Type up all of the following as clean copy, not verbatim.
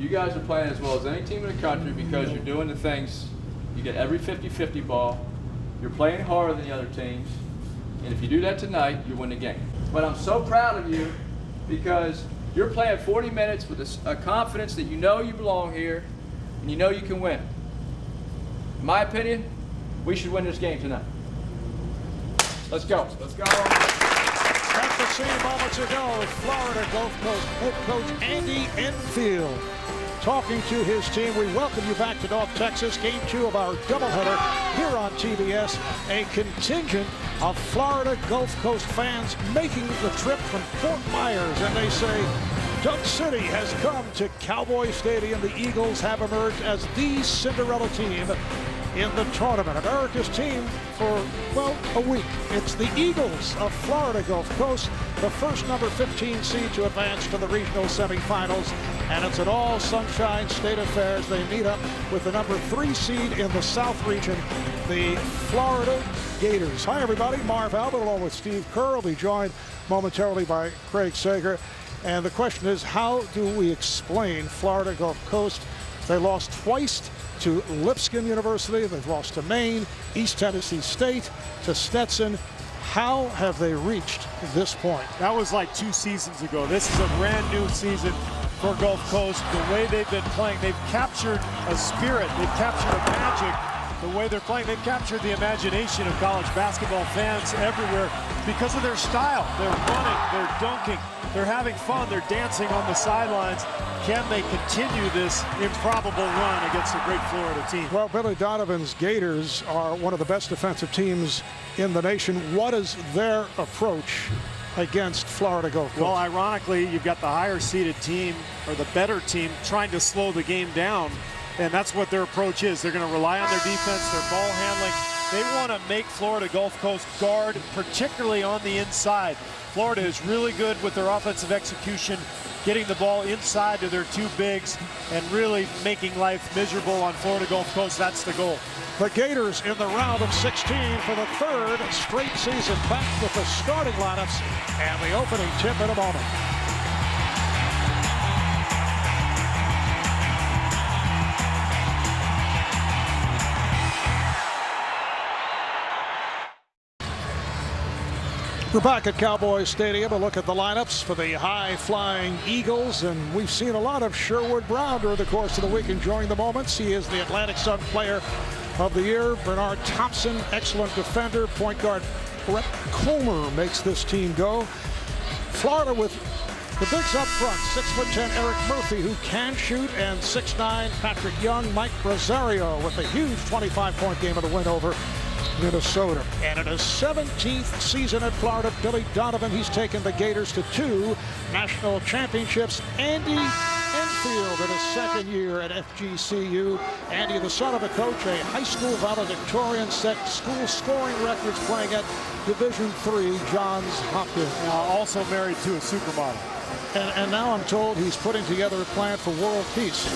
you guys are playing as well as any team in the country because you're doing the things. You get every 50-50 ball. You're playing harder than the other teams. And if you do that tonight, you win the game. But I'm so proud of you because you're playing 40 minutes with a confidence that you know you belong here and you know you can win. In my opinion, we should win this game tonight. Let's go. Let's go. At the scene moments ago, Florida Gulf Coast head coach Andy Enfield talking to his team. We welcome you back to North Texas. Game 2 of our doubleheader here on TBS. A contingent of Florida Gulf Coast fans making the trip from Fort Myers, and they say Duck City has come to Cowboy Stadium. The Eagles have emerged as the Cinderella team in the tournament. America's team for, well, a week. It's the Eagles of Florida Gulf Coast, the first number 15 seed to advance to the regional semifinals. And it's an all sunshine state affair as they meet up with the number 3 seed in the South region, the Florida Gators. Hi, everybody. Marv Albert along with Steve Kerr will be joined momentarily by Craig Sager. And the question is, how do we explain Florida Gulf Coast? They lost twice to Lipscomb University. They've lost to Maine, East Tennessee State, to Stetson. How have they reached this point? That was like 2 seasons ago. This is a brand new season for Gulf Coast. The way they've been playing, they've captured a spirit. They've captured a magic. The way they're playing, they've captured the imagination of college basketball fans everywhere because of their style. They're running, they're dunking, they're having fun, they're dancing on the sidelines. Can they continue this improbable run against a great Florida team? Well, Billy Donovan's Gators are one of the best defensive teams in the nation. What is their approach against Florida Gulf Coast? Well, ironically, you've got the higher seeded team, or the better team, trying to slow the game down. And that's what their approach is. They're going to rely on their defense, their ball handling. They want to make Florida Gulf Coast guard, particularly on the inside. Florida is really good with their offensive execution, getting the ball inside to their 2 bigs and really making life miserable on Florida Gulf Coast. That's the goal. The Gators in the round of 16 for the 3rd straight season, back with the starting lineups and the opening tip in a moment. We're back at Cowboy Stadium. A look at the lineups for the high-flying Eagles, and we've seen a lot of Sherwood Brown during the course of the week enjoying the moments. He is the Atlantic Sun Player of the Year. Bernard Thompson, excellent defender. Point guard Brett Comer makes this team go. Florida with the bigs up front, 6'10" Eric Murphy, who can shoot, and 6'9" Patrick Young. Mike Rosario with a huge 25-point game of the win over Minnesota. And in his 17th season at Florida, Billy Donovan, he's taken the Gators to 2 national championships. Andy Enfield in his 2nd year at FGCU. Andy, the son of a coach, a high school valedictorian, set school scoring records playing at Division III Johns Hopkins. Now also married to a supermodel. And now I'm told he's putting together a plan for world peace.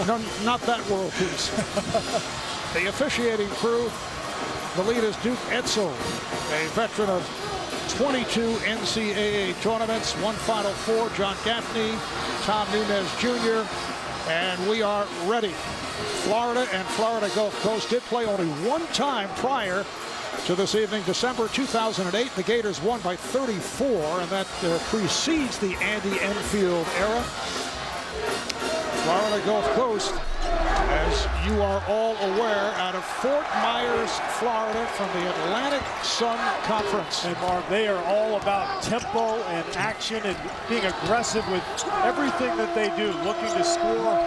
No, not that world peace. The officiating crew. The lead is Duke Edsel, a veteran of 22 NCAA tournaments, 1 Final Four. John Gaffney, Tom Nunez Jr., and we are ready. Florida and Florida Gulf Coast did play only 1 time prior to this evening. December 2008, the Gators won by 34, and that precedes the Andy Enfield era. Florida Gulf Coast, as you are all aware, out of Fort Myers, Florida, from the Atlantic Sun Conference. And Marv, they are all about tempo and action and being aggressive with everything that they do, looking to score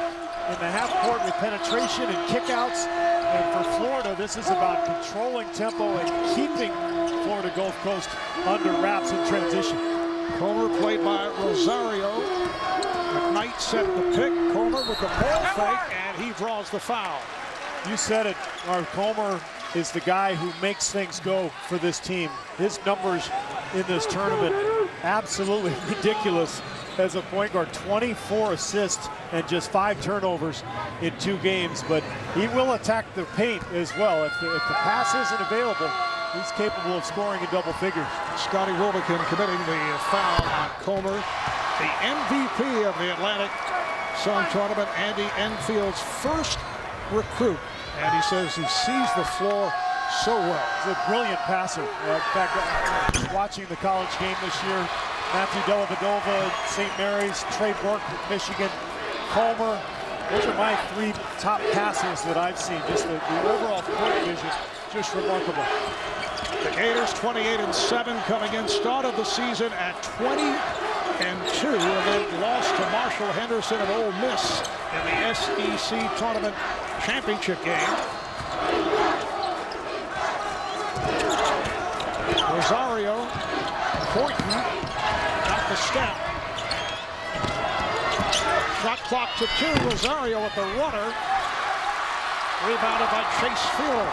in the half court with penetration and kickouts. And for Florida, this is about controlling tempo and keeping Florida Gulf Coast under wraps in transition. Comer played by Rosario. McKnight set the pick. Comer with the ball fake, and he draws the foul. You said it, Marv. Comer is the guy who makes things go for this team. His numbers in this tournament, absolutely ridiculous as a point guard. 24 assists and just 5 turnovers in 2 games, but he will attack the paint as well. If the pass isn't available, he's capable of scoring in double figures. Scotty Wilbekin committing the foul on Comer. The MVP of the Atlantic Zone Tournament, Andy Enfield's first recruit. And he says he sees the floor so well. He's a brilliant passer. In fact, watching the college game this year, Matthew Dellavedova, St. Mary's, Trey Burke, Michigan, Comer. Those are my 3 top passes that I've seen. Just the overall court vision, just remarkable. The Gators 28-7 coming in, started the season at 20-2, and then lost to Marshall Henderson of Ole Miss in the SEC Tournament Championship game. Rosario, Boynton, got the step. Shot clock to 2. Rosario with the runner. Rebounded by Chase Fielder.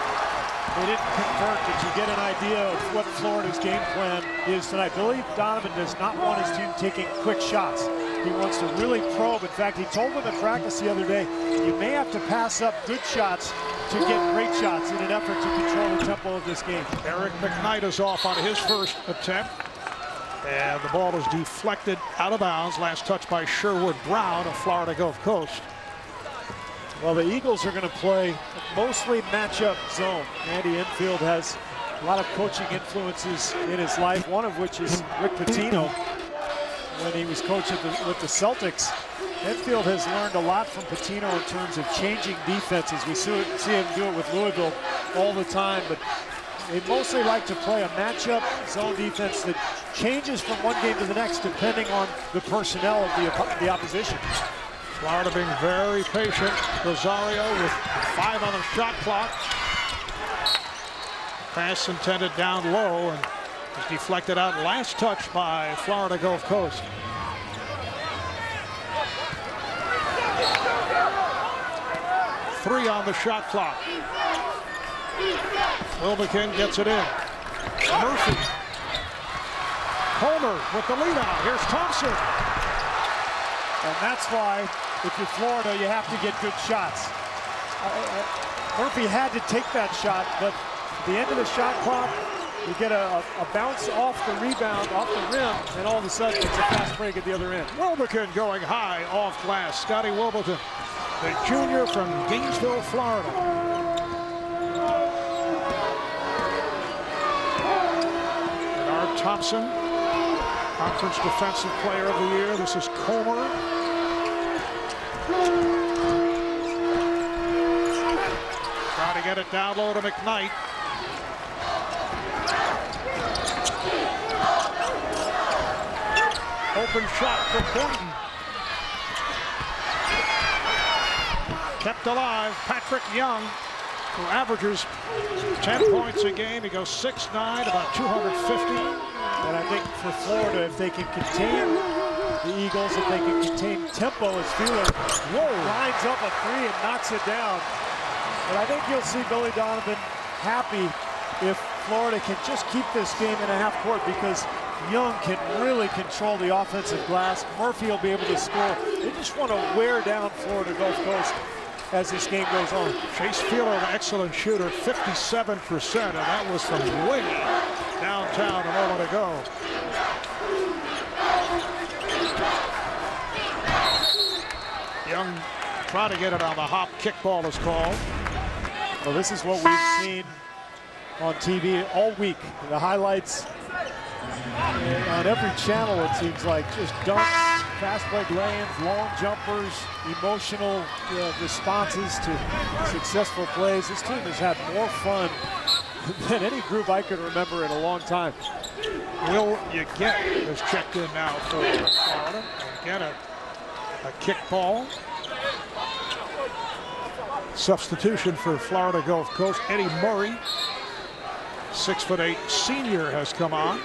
They didn't convert, but you get an idea of what Florida's game plan is tonight. Billy Donovan does not want his team taking quick shots. He wants to really probe. In fact, he told them at practice the other day, you may have to pass up good shots to get great shots in an effort to control the tempo of this game. Eric McKnight is off on his first attempt. And the ball is deflected out of bounds. Last touch by Sherwood Brown of Florida Gulf Coast. Well, the Eagles are going to play mostly matchup zone. Andy Enfield has a lot of coaching influences in his life, one of which is Rick Pitino. When he was coaching with the Celtics, Enfield has learned a lot from Pitino in terms of changing defenses. We see him do it with Louisville all the time, but they mostly like to play a matchup zone defense that changes from one game to the next depending on the personnel of the opposition. Florida being very patient. Rosario with 5 on the shot clock. Pass intended down low and was deflected out. Last touch by Florida Gulf Coast. Three on the shot clock. Wilbekin gets it in. Murphy. Homer with the lead out. Here's Thompson. And that's why, if you're Florida, you have to get good shots. Murphy had to take that shot, but at the end of the shot clock, you get a bounce off the rebound, off the rim, and all of a sudden it's a fast break at the other end. Wilbekin going high off glass. Scotty Wilbekin, the junior from Gainesville, Florida. Bernard Thompson, Conference Defensive Player of the Year. This is Comer. Trying to get it down low to McKnight. Open shot for Boynton. Kept alive, Patrick Young, who averages 10 points a game. He goes 6'9", about 250. And I think for Florida, if they can contain the Eagles, if they can contain tempo as Fielder lines up a 3 and knocks it down. But I think you'll see Billy Donovan happy if Florida can just keep this game in a half court, because Young can really control the offensive glass. Murphy will be able to score. They just want to wear down Florida Gulf Coast as this game goes on. Chase Fielder, an excellent shooter, 57%, and that was from way downtown a moment ago. Young trying to get it on the hop. Kickball is called. Well, this is what we've seen on TV all week. The highlights on every channel, it seems like. Just dunks, fast break lay-ins, long jumpers, emotional responses to successful plays. This team has had more fun than any group I could remember in a long time. Will Uget is checked in now for Florida. Again, a kick ball. Substitution for Florida Gulf Coast. Eddie Murray, 6'8" senior, has come on.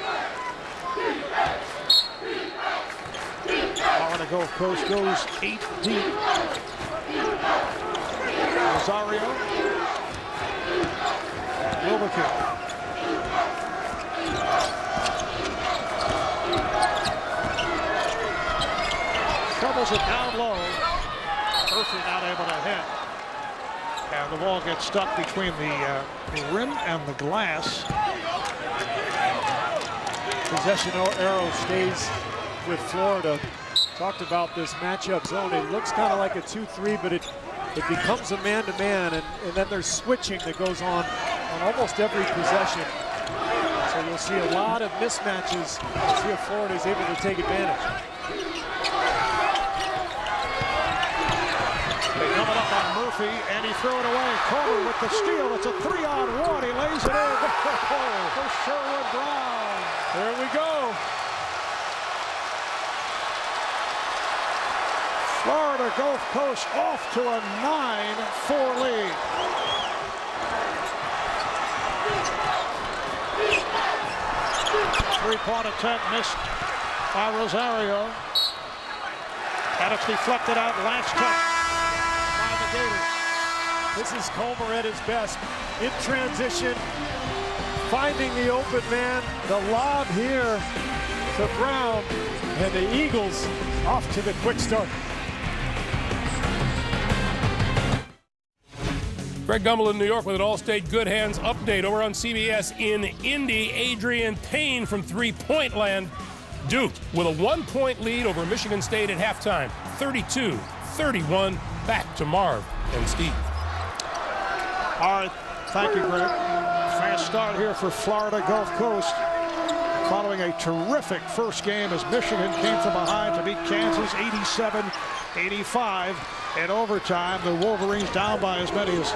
Florida Gulf Coast goes 8 deep. Rosario. Wilbekin. Troubles it down low. Murphy not able to hit. And the ball gets stuck between the rim and the glass. Possession arrow stays with Florida. talked about this matchup zone. It looks kind of like a 2-3, but it becomes a man-to-man, and then there's switching that goes on almost every possession. So you'll see a lot of mismatches. See if Florida is able to take advantage. Coming up on Murphy, and he threw it away. Comer with the steal. It's a 3-on-1. He lays it in for Sherwood Brown. There we go. Florida Gulf Coast off to a 9-4 lead. Three-point attempt missed by Rosario. And it's deflected out. Last touch by the Gators. This is Comer at his best. In transition, finding the open man. The lob here to Brown. And the Eagles off to the quick start. Greg Gumbel in New York with an All-State Good Hands update. Over on CBS in Indy, Adrian Payne from three-point land. Duke with a 1-point lead over Michigan State at halftime. 32-31. Back to Marv and Steve. All right, thank you, Greg. Fast start here for Florida Gulf Coast. Following a terrific first game as Michigan came from behind to beat Kansas 87-85. In overtime, the Wolverines down by as many as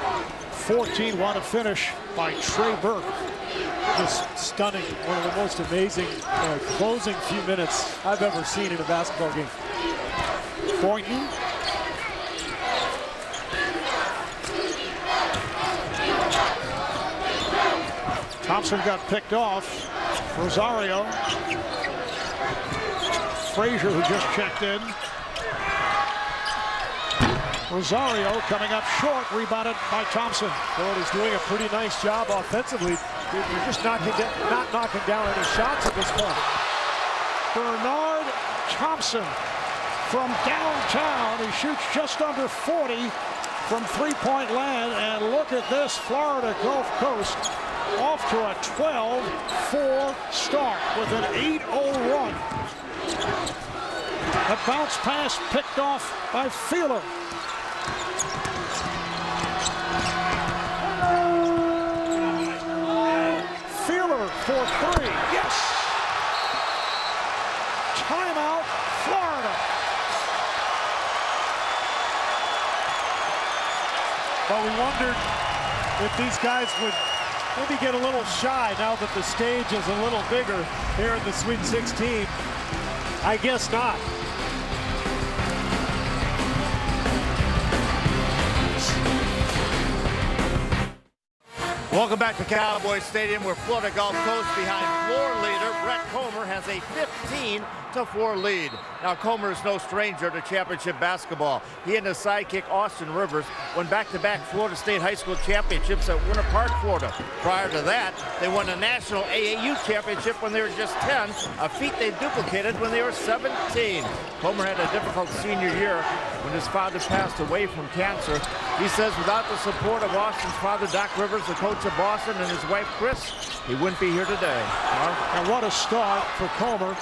14. What a finish by Trey Burke. Just stunning. One of the most amazing closing few minutes I've ever seen in a basketball game. Boynton. Thompson got picked off. Rosario. Frazier, who just checked in. Rosario coming up short, rebounded by Thompson. Florida's doing a pretty nice job offensively. They're just not knocking down any shots at this point. Bernard Thompson from downtown. He shoots just under 40 from three-point land. And look at this, Florida Gulf Coast off to a 12-4 start with an 8-0 run. A bounce pass picked off by Feeler. Feeler for three. Yes! Timeout, Florida. But we wondered if these guys would maybe get a little shy now that the stage is a little bigger here in the Sweet 16. I guess not. Welcome back to Cowboy Stadium, where Florida Gulf Coast behind floor leader Brett Comer has a 15-4 lead. Now Comer is no stranger to championship basketball. He and his sidekick Austin Rivers won back-to-back Florida State High School championships at Winter Park, Florida. Prior to that, they won a national AAU championship when they were just 10, a feat they duplicated when they were 17. Comer had a difficult senior year when his father passed away from cancer. He says without the support of Austin's father, Doc Rivers, the coach of Boston, and his wife, Chris, he wouldn't be here today. And what a start for Comer,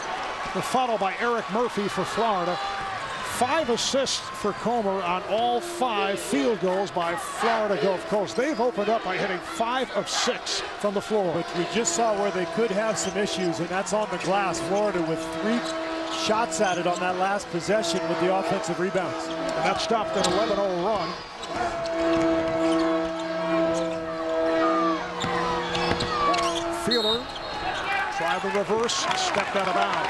followed by Eric Murphy for Florida. 5 assists for Comer on all 5 field goals by Florida Gulf Coast. They've opened up by hitting 5 of 6 from the floor. But we just saw where they could have some issues, and that's on the glass. Florida with 3 shots at it on that last possession with the offensive rebounds. And that stopped an 11-0 run. Feeler tried the reverse, stepped out of bounds.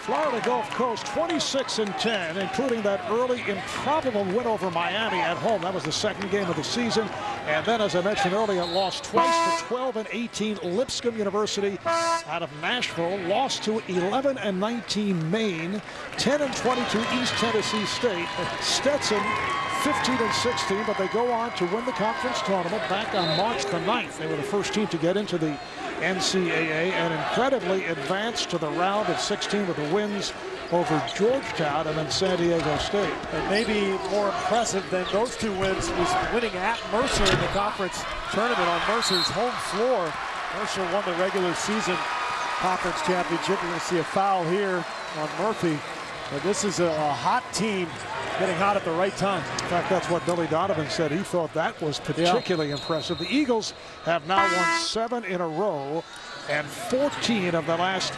Florida Gulf Coast 26-10, including that early improbable win over Miami at home. That was the second game of the season. And then, as I mentioned earlier, lost twice to 12-18 Lipscomb University out of Nashville. Lost to 11-19 Maine, 10-22 East Tennessee State. Stetson 15-16, but they go on to win the conference tournament back on March the 9th. They were the first team to get into the NCAA and incredibly advanced to the round of 16 with the wins over Georgetown and then San Diego State. And maybe more impressive than those 2 wins was winning at Mercer in the conference tournament on Mercer's home floor. Mercer won the regular season conference championship. You're going to see a foul here on Murphy. But this is a hot team getting hot at the right time. In fact, that's what Billy Donovan said. He thought that was particularly impressive. The Eagles have now won 7 in a row and 14 of the last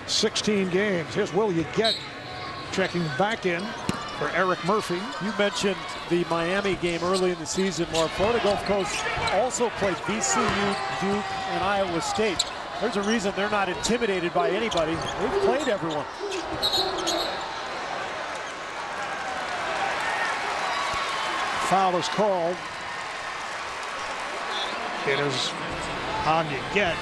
16 games. Here's Will You Get checking back in for Eric Murphy. You mentioned the Miami game early in the season where Florida Gulf Coast also played VCU, Duke, and Iowa State. There's a reason they're not intimidated by anybody. They've played everyone. Foul is called. It is on You Get.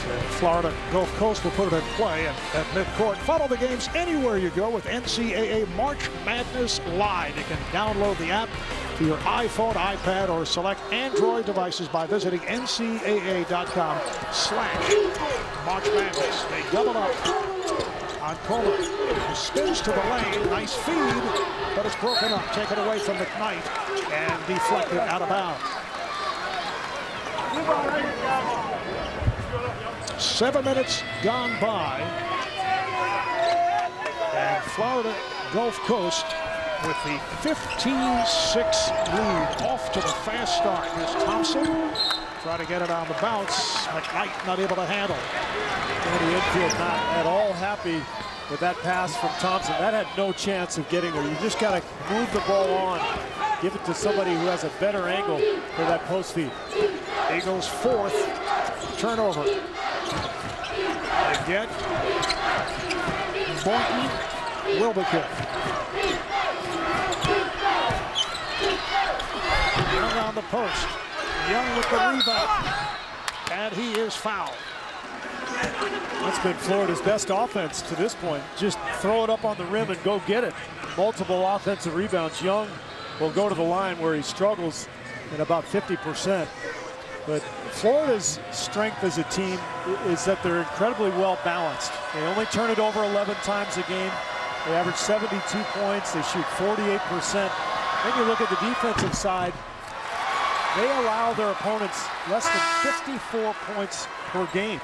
So Florida Gulf Coast will put it in play at midcourt. Follow the games anywhere you go with NCAA March Madness Live. You can download the app to your iPhone, iPad, or select Android devices by visiting ncaa.com/March Madness. They double up on Comer, who spins to the lane. Nice feed, but it's broken up. Taken away from McKnight and deflected out of bounds. 7 minutes gone by, and Florida Gulf Coast with the 15-6 lead, off to the fast start. Here's Thompson, try to get it on the bounce. McKnight not able to handle. Andy Enfield not at all happy with that pass from Thompson. That had no chance of getting there. You just got to move the ball on. Give it to somebody who has a better angle for that post feed. Eagles' 4th turnover. They get Boynton, Wilbekin. Young on the post. Young with the rebound. And he is fouled. That's been Florida's best offense to this point. Just throw it up on the rim and go get it. Multiple offensive rebounds. Young will go to the line where he struggles at about 50%. But Florida's strength as a team is that they're incredibly well balanced. They only turn it over 11 times a game. They average 72 points. They shoot 48%. Then you look at the defensive side. They allow their opponents less than 54 points per game.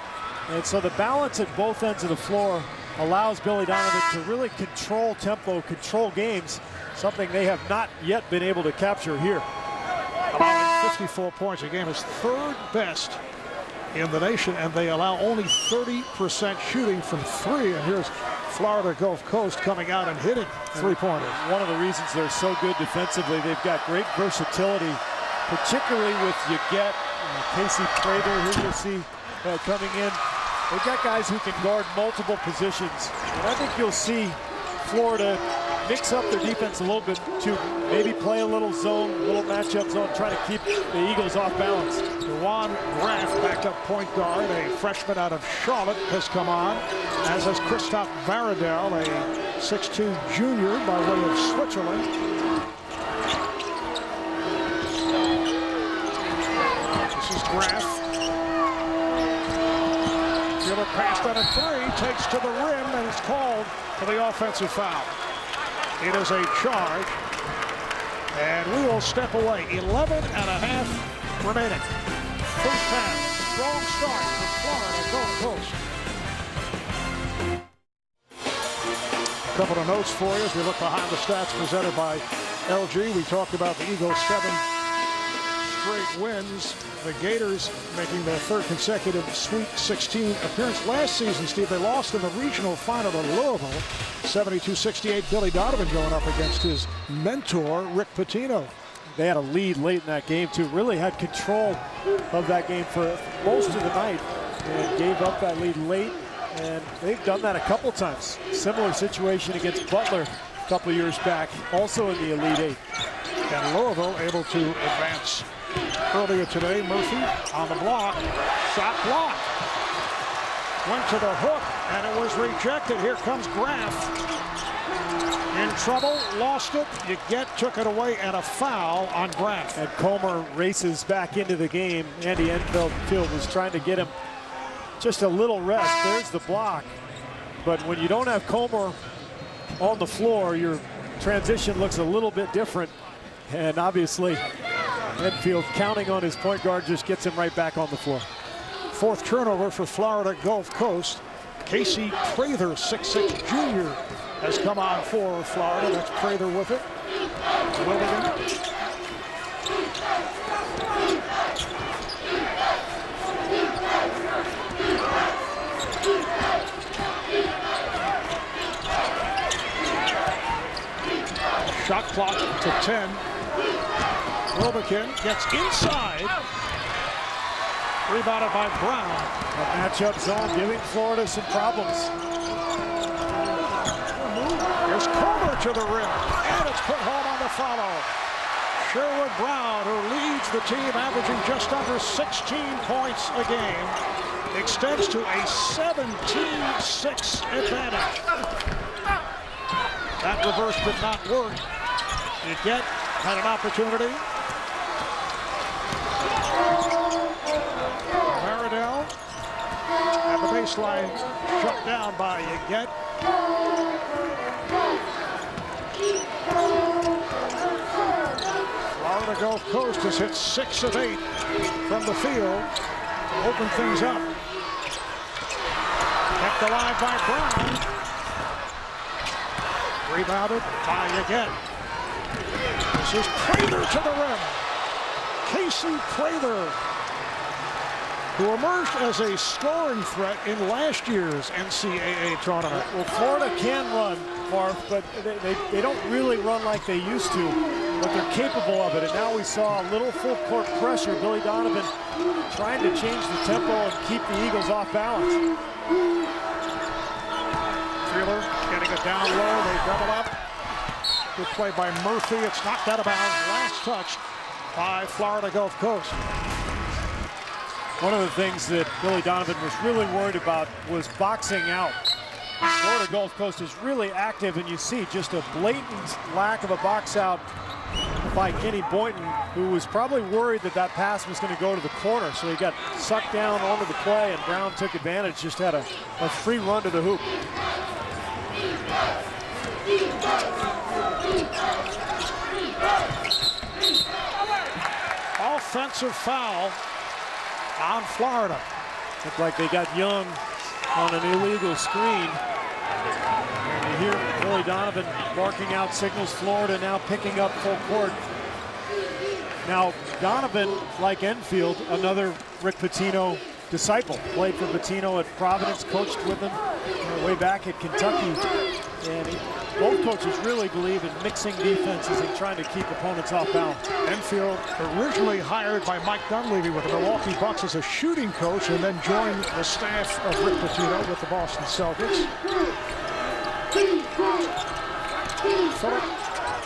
And so the balance at both ends of the floor allows Billy Donovan to really control tempo, control games, something they have not yet been able to capture here. Allowing 54 points a game is 3rd best in the nation, and they allow only 30% shooting from 3. And here's Florida Gulf Coast coming out and hitting 3-pointers. One of the reasons they're so good defensively, they've got great versatility, particularly with You Get, Casey Prater, who you'll see coming in. They've got guys who can guard multiple positions. And I think you'll see Florida mix up their defense a little bit to maybe play a little zone, a little matchup zone, try to keep the Eagles off balance. Juan Graff, backup point guard, a freshman out of Charlotte, has come on, as has Christoph Varadel, a 6'2 junior by way of Switzerland. This is Graff. Fielded passed on a 3, takes to the rim, and it's called for the offensive foul. It is a charge, and we will step away. 11 and a half remaining. First half, strong start for Florida Gulf Coast. A couple of notes for you as we look behind the stats presented by LG. We talked about the Eagles' 7 straight wins. The Gators making their 3rd consecutive Sweet 16 appearance. Last season, Steve, they lost in the regional final to Louisville. 72-68, Billy Donovan going up against his mentor, Rick Pitino. They had a lead late in that game, too. Really had control of that game for most of the night and gave up that lead late. And they've done that a couple times. Similar situation against Butler a couple years back, also in the Elite 8. And Louisville able to advance. Earlier today, Murphy on the block. Shot blocked. Went to the hook, and it was rejected. Here comes Graff. In trouble, lost it. You Get, took it away, and a foul on Graff. And Comer races back into the game. Andy Enfield was trying to get him just a little rest. There's the block. But when you don't have Comer on the floor, your transition looks a little bit different. And obviously, Enfield counting on his point guard just gets him right back on the floor. 4th turnover for Florida Gulf Coast. Casey Prather, 6'6" junior, has come on for Florida. That's Prather with it. Willigan. Shot clock to 10. Wilbekin gets inside. Rebounded by Brown. A matchup zone giving Florida some problems. Here's Comer to the rim, and it's put home on the follow. Sherwood Brown, who leads the team, averaging just under 16 points a game, extends to a 17-6 advantage. That reverse did not work. Yet had an opportunity. Maradell at the baseline, shut down by Yet. Florida Gulf Coast has hit 6 of 8 from the field to open things up. Kept alive by Brown. Rebounded by Yet. This is Prather to the rim. Casey Prather, who emerged as a scoring threat in last year's NCAA tournament. Well, Florida can run, Marv, but they don't really run like they used to, but they're capable of it. And now we saw a little full court pressure. Billy Donovan trying to change the tempo and keep the Eagles off balance. Wheeler getting it down low. They double up. Good play by Murphy. It's knocked out of bounds. Last touch by Florida Gulf Coast. One of the things that Billy Donovan was really worried about was boxing out. Florida Gulf Coast is really active, and you see just a blatant lack of a box out by Kenny Boynton, who was probably worried that that pass was going to go to the corner. So he got sucked down onto the play, and Brown took advantage, just had a free run to the hoop. Offensive foul on Florida. Looked like they got Young on an illegal screen. And you hear Billy Donovan barking out signals. Florida now picking up full court. Now, Donovan, like Enfield, another Rick Pitino disciple. Played for Pitino at Providence, coached with him way back at Kentucky. And both coaches really believe in mixing defenses and trying to keep opponents off balance. Enfield, originally hired by Mike Dunleavy with the Milwaukee Bucks as a shooting coach, and then joined the staff of Rick Pitino with the Boston Celtics. Filip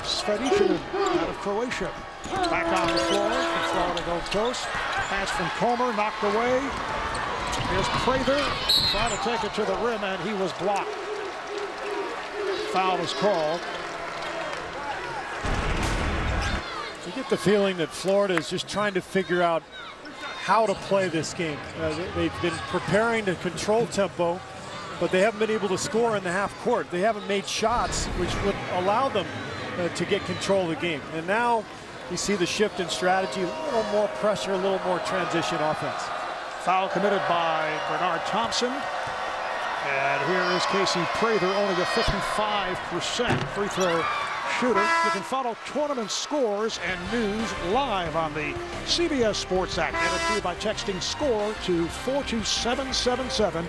Svetičanin out of Croatia. Back on the floor from Florida Gulf Coast. Pass from Comer, knocked away. Here's Prather trying to take it to the rim, and he was blocked. Foul is called. You get the feeling that Florida is just trying to figure out how to play this game. They've been preparing to control tempo, but they haven't been able to score in the half court. They haven't made shots which would allow them to get control of the game. And now you see the shift in strategy, a little more pressure, a little more transition offense. Foul committed by Bernard Thompson. And here is Casey Prather, only a 55% free throw shooter. You can follow tournament scores and news live on the CBS Sports app. Get it to you by texting SCORE to 42777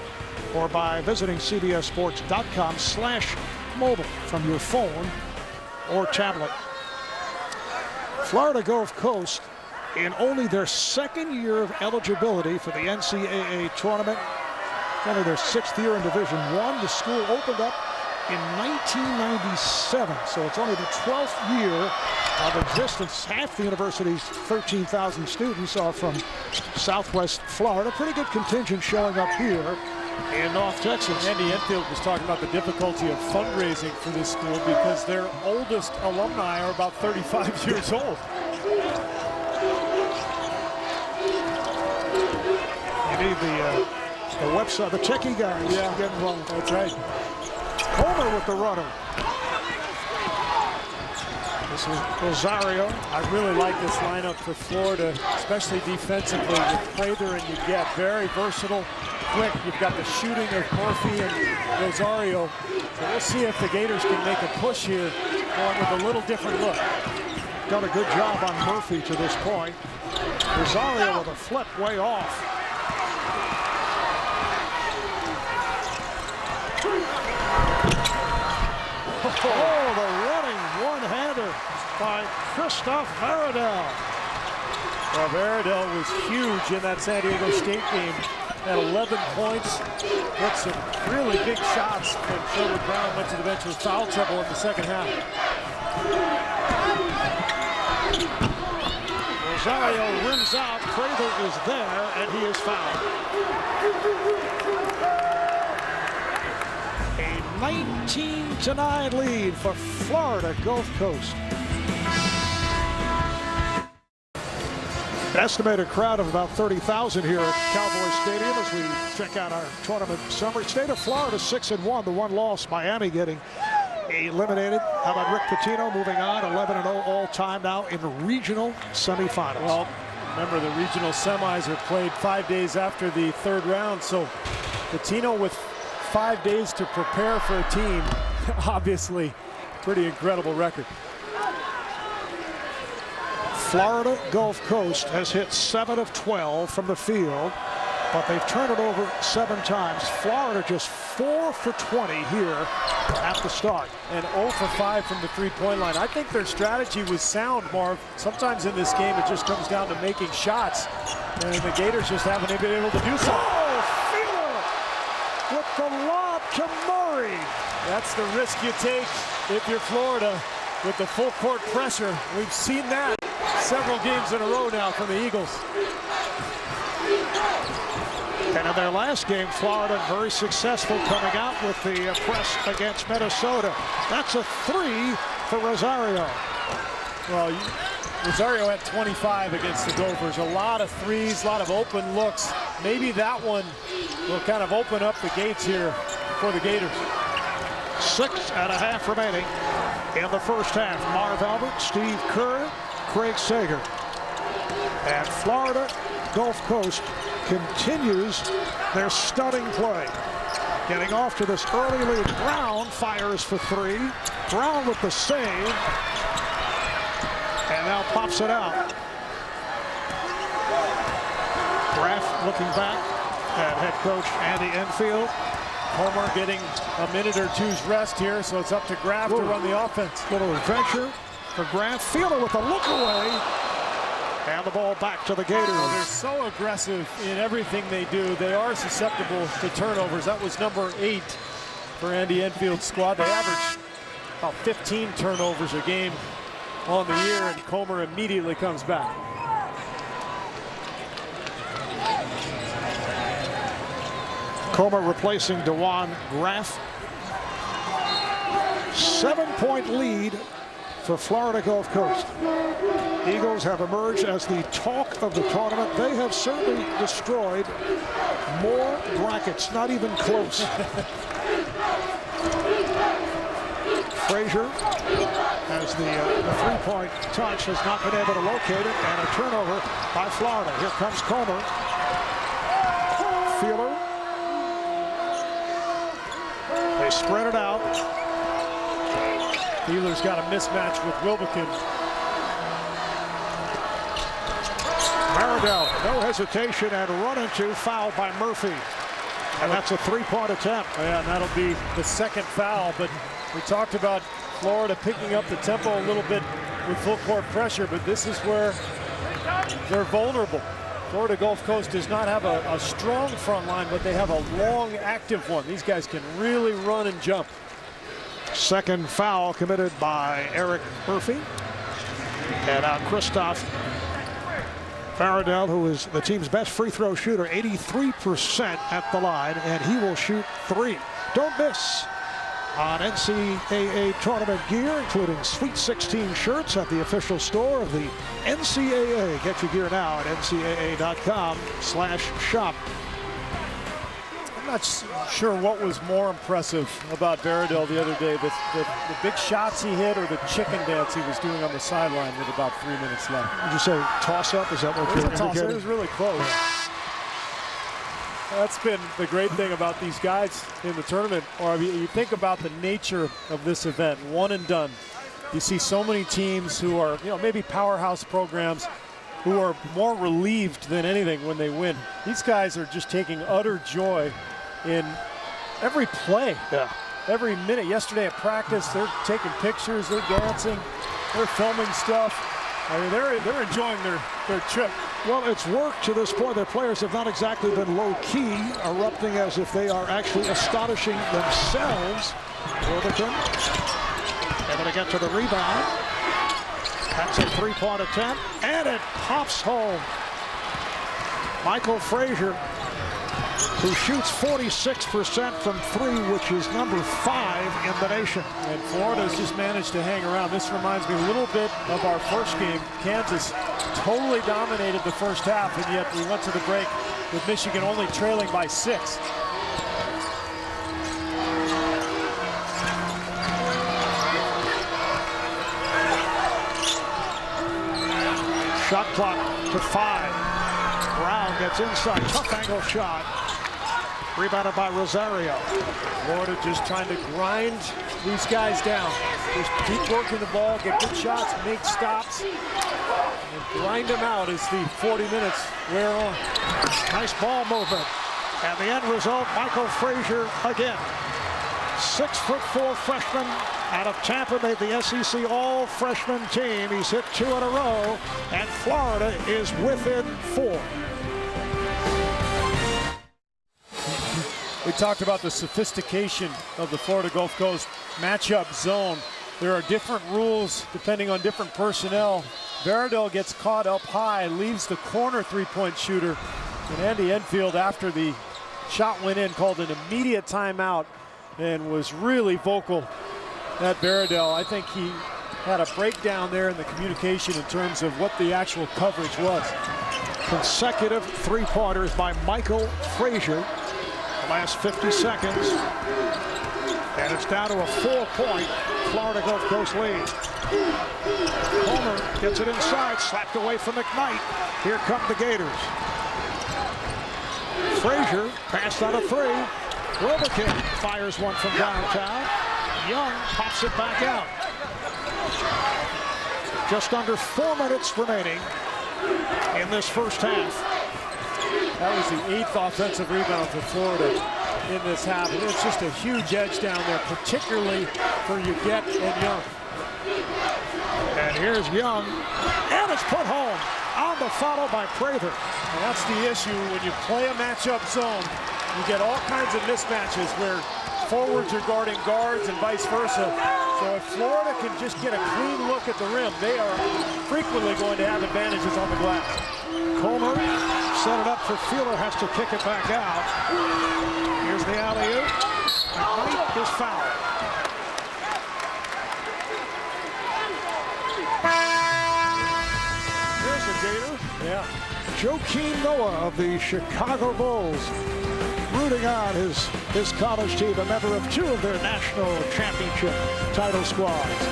or by visiting cbssports.com/mobile from your phone or tablet. Florida Gulf Coast, in only their second year of eligibility for the NCAA tournament, only their 6th year in Division I. The school opened up in 1997, so it's only the 12th year of existence. Half the university's 13,000 students are from Southwest Florida. Pretty good contingent showing up here in North Texas. Andy Enfield was talking about the difficulty of fundraising for this school because their oldest alumni are about 35 years old. You need the website, the techie guys to get involved. That's right. Comer with the runner. This is Rosario. I really like this lineup for Florida, especially defensively with Prather and Yet. Very versatile. quick. You've got the shooting of Murphy and Rosario. So we'll see if the Gators can make a push here, going with a little different look. Done a good job on Murphy to this point. Rosario with a flip way off. Oh, the running one-hander by Christoph Varadel. Well, Varadel was huge in that San Diego State game. Had 11 points, hit some really big shots when Sherwood Brown went to the bench with foul trouble in the second half. Rosario rims out, Prather is there, and he is fouled. A 19-9 lead for Florida Gulf Coast. Estimated crowd of about 30,000 here at Cowboy Stadium as we check out our tournament summary. State of Florida 6-1, the one loss, Miami getting eliminated. How about Rick Pitino moving on, 11-0 all-time now in the regional semifinals. Well, remember the regional semis are played 5 days after the third round, so Pitino with 5 days to prepare for a team, obviously pretty incredible record. Florida Gulf Coast has hit 7 of 12 from the field, but they've turned it over 7 times. Florida just 4 for 20 here at the start. And 0 for 5 from the three-point line. I think their strategy was sound, Marv. Sometimes in this game it just comes down to making shots, and the Gators just haven't been able to do so. Oh, Fielder with the lob to Murray. That's the risk you take if you're Florida with the full court pressure. We've seen that several games in a row now from the Eagles. And in their last game, Florida very successful coming out with the press against Minnesota. That's a 3 for Rosario. Well, Rosario had 25 against the Gophers. A lot of threes, a lot of open looks. Maybe that one will kind of open up the gates here for the Gators. 6.5 remaining in the first half. Marv Albert, Steve Kerr, Craig Sager. And Florida Gulf Coast continues their stunning play. Getting off to this early lead. Brown fires for 3. Brown with the save. And now pops it out. Graff looking back at head coach Andy Enfield. Homer getting a minute or two's rest here, so it's up to Graff to run the offense. Little adventure for Graff. Fielder with a look away. And the ball back to the Gators. They're so aggressive in everything they do. They are susceptible to turnovers. That was number 8 for Andy Enfield's squad. They average about 15 turnovers a game on the year, and Comer immediately comes back. Comer replacing Dewan Graff. 7-point lead for Florida Gulf Coast. Eagles have emerged as the talk of the tournament. They have certainly destroyed more brackets, not even close. Frazier, as the three-point touch, has not been able to locate it, and a turnover by Florida. Here comes Comer. Fielder. They spread it out. Wheeler's got a mismatch with Wilbekin. Varadel, no hesitation, and run into, fouled by Murphy. And that's a 3-point attempt. Yeah, and that'll be the second foul, but we talked about Florida picking up the tempo a little bit with full court pressure, but this is where they're vulnerable. Florida Gulf Coast does not have a strong front line, but they have a long, active one. These guys can really run and jump. Second foul committed by Eric Murphy. And now Christoph Varadel, who is the team's best free throw shooter, 83% at the line, and he will shoot 3. Don't miss on NCAA tournament gear, including Sweet 16 shirts at the official store of the NCAA. Get your gear now at ncaa.com/shop. I'm not sure what was more impressive about Varadel the other day, the big shots he hit or the chicken dance he was doing on the sideline with about 3 minutes left. Did you say toss-up? Is that what it was a toss-up? It was really close. That's been the great thing about these guys in the tournament. Or I mean, you think about the nature of this event, one and done. You see so many teams who are, maybe powerhouse programs who are more relieved than anything when they win. These guys are just taking utter joy in every play. Yeah. Every minute. Yesterday at practice, they're taking pictures, they're dancing, they're filming stuff. I mean, they're enjoying their trip. Well, it's worked to this point. Their players have not exactly been low-key, erupting as if they are actually astonishing themselves. Wilberton able to get to the rebound. That's a three-point attempt, and it pops home. Michael Frazier, who shoots 46% from three, which is number 5 in the nation. And Florida's just managed to hang around. This reminds me a little bit of our first game. Kansas totally dominated the first half, and yet we went to the break with Michigan only trailing by 6. Shot clock to 5. Brown gets inside, tough angle shot. Rebounded by Rosario. Florida just trying to grind these guys down. Just keep working the ball, get good shots, make stops, and grind them out as the 40 minutes wear on. Nice ball movement. And the end result, Michael Frazier again. 6'4" freshman out of Tampa, made the SEC all-freshman team. He's hit 2 in a row, and Florida is within 4. We talked about the sophistication of the Florida Gulf Coast matchup zone. There are different rules depending on different personnel. Veridell gets caught up high, leaves the corner three-point shooter, and Andy Enfield, after the shot went in, called an immediate timeout and was really vocal at Veridell. I think he had a breakdown there in the communication in terms of what the actual coverage was. Consecutive three-pointers by Michael Frazier. The last 50 seconds. And it's down to a 4-point Florida Gulf Coast lead. Homer gets it inside, slapped away from McKnight. Here come the Gators. Frazier passed out a 3. Wilbekin fires one from downtown. Young pops it back out. Just under 4 minutes remaining in this first half. That was the 8th offensive rebound for Florida in this half. And it's just a huge edge down there, particularly for Uget and Young. And here's Young, and it's put home on the follow by Prather. And that's the issue when you play a matchup zone. You get all kinds of mismatches where forwards are guarding guards and vice versa. So if Florida can just get a clean look at the rim, they are frequently going to have advantages on the glass. Comer set it up for Fielder, has to kick it back out. Here's the alley-oop. McKnight is fouled. Here's the Gator. Yeah. Joakim Noah of the Chicago Bulls, rooting on his college team, a member of 2 of their national championship title squads.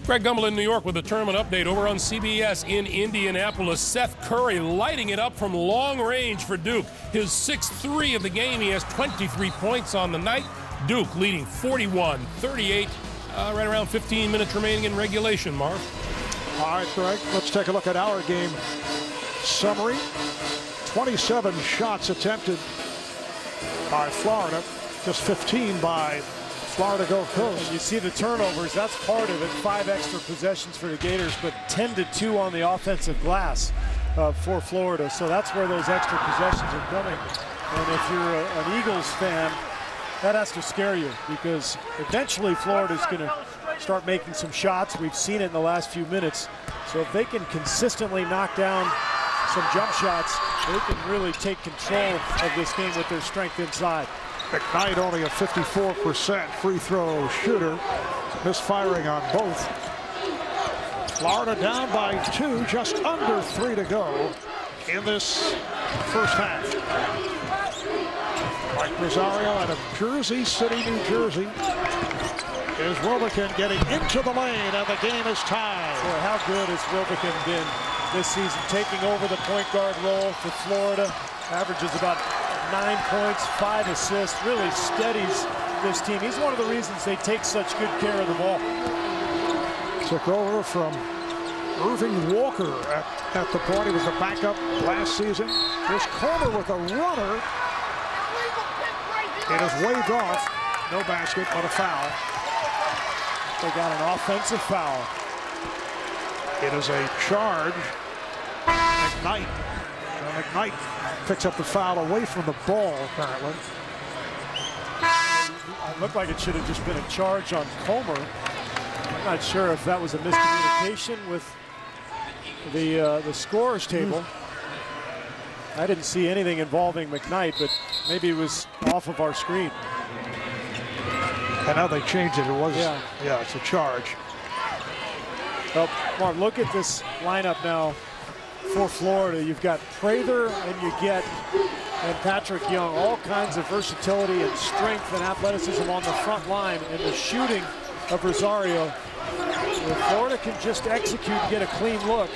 Greg Gumbel in New York with a tournament update over on CBS in Indianapolis. Seth Curry lighting it up from long range for Duke. His 6th 3 of the game. He has 23 points on the night. Duke leading 41-38. Right around 15 minutes remaining in regulation, Marv. All right, Greg, let's take a look at our game summary. 27 shots attempted by Florida, just 15 by Florida Gulf Coast. And you see the turnovers, that's part of it. 5 extra possessions for the Gators, but 10-2 on the offensive glass for Florida. So that's where those extra possessions are coming. And if you're an Eagles fan, that has to scare you, because eventually Florida's going to start making some shots. We've seen it in the last few minutes. So if they can consistently knock down some jump shots, they can really take control of this game with their strength inside. McKnight only a 54% free throw shooter, misfiring on both. Florida down by 2, just under 3 to go in this first half. Mike Rosario out of Jersey City, New Jersey. Is Wilbekin getting into the lane, and the game is tied. Boy, how good has Wilbekin been this season, taking over the point guard role for Florida. Averages about 9 points, 5 assists, really steadies this team. He's one of the reasons they take such good care of the ball. Took over from Irving Walker at the point. He was the backup last season. Here's Comer with a runner. It is waved off. No basket, but a foul. They got an offensive foul. It is a charge. McKnight. McKnight picks up the foul away from the ball, apparently. It looked like it should have just been a charge on Comer. I'm not sure if that was a miscommunication with the scorer's table. I didn't see anything involving McKnight, but maybe it was off of our screen. And now they changed it. It was, yeah, it's a charge. Well, Mark, look at this lineup now for Florida. You've got Prather and Patrick Young, all kinds of versatility and strength and athleticism on the front line, and the shooting of Rosario. If Florida can just execute and get a clean look,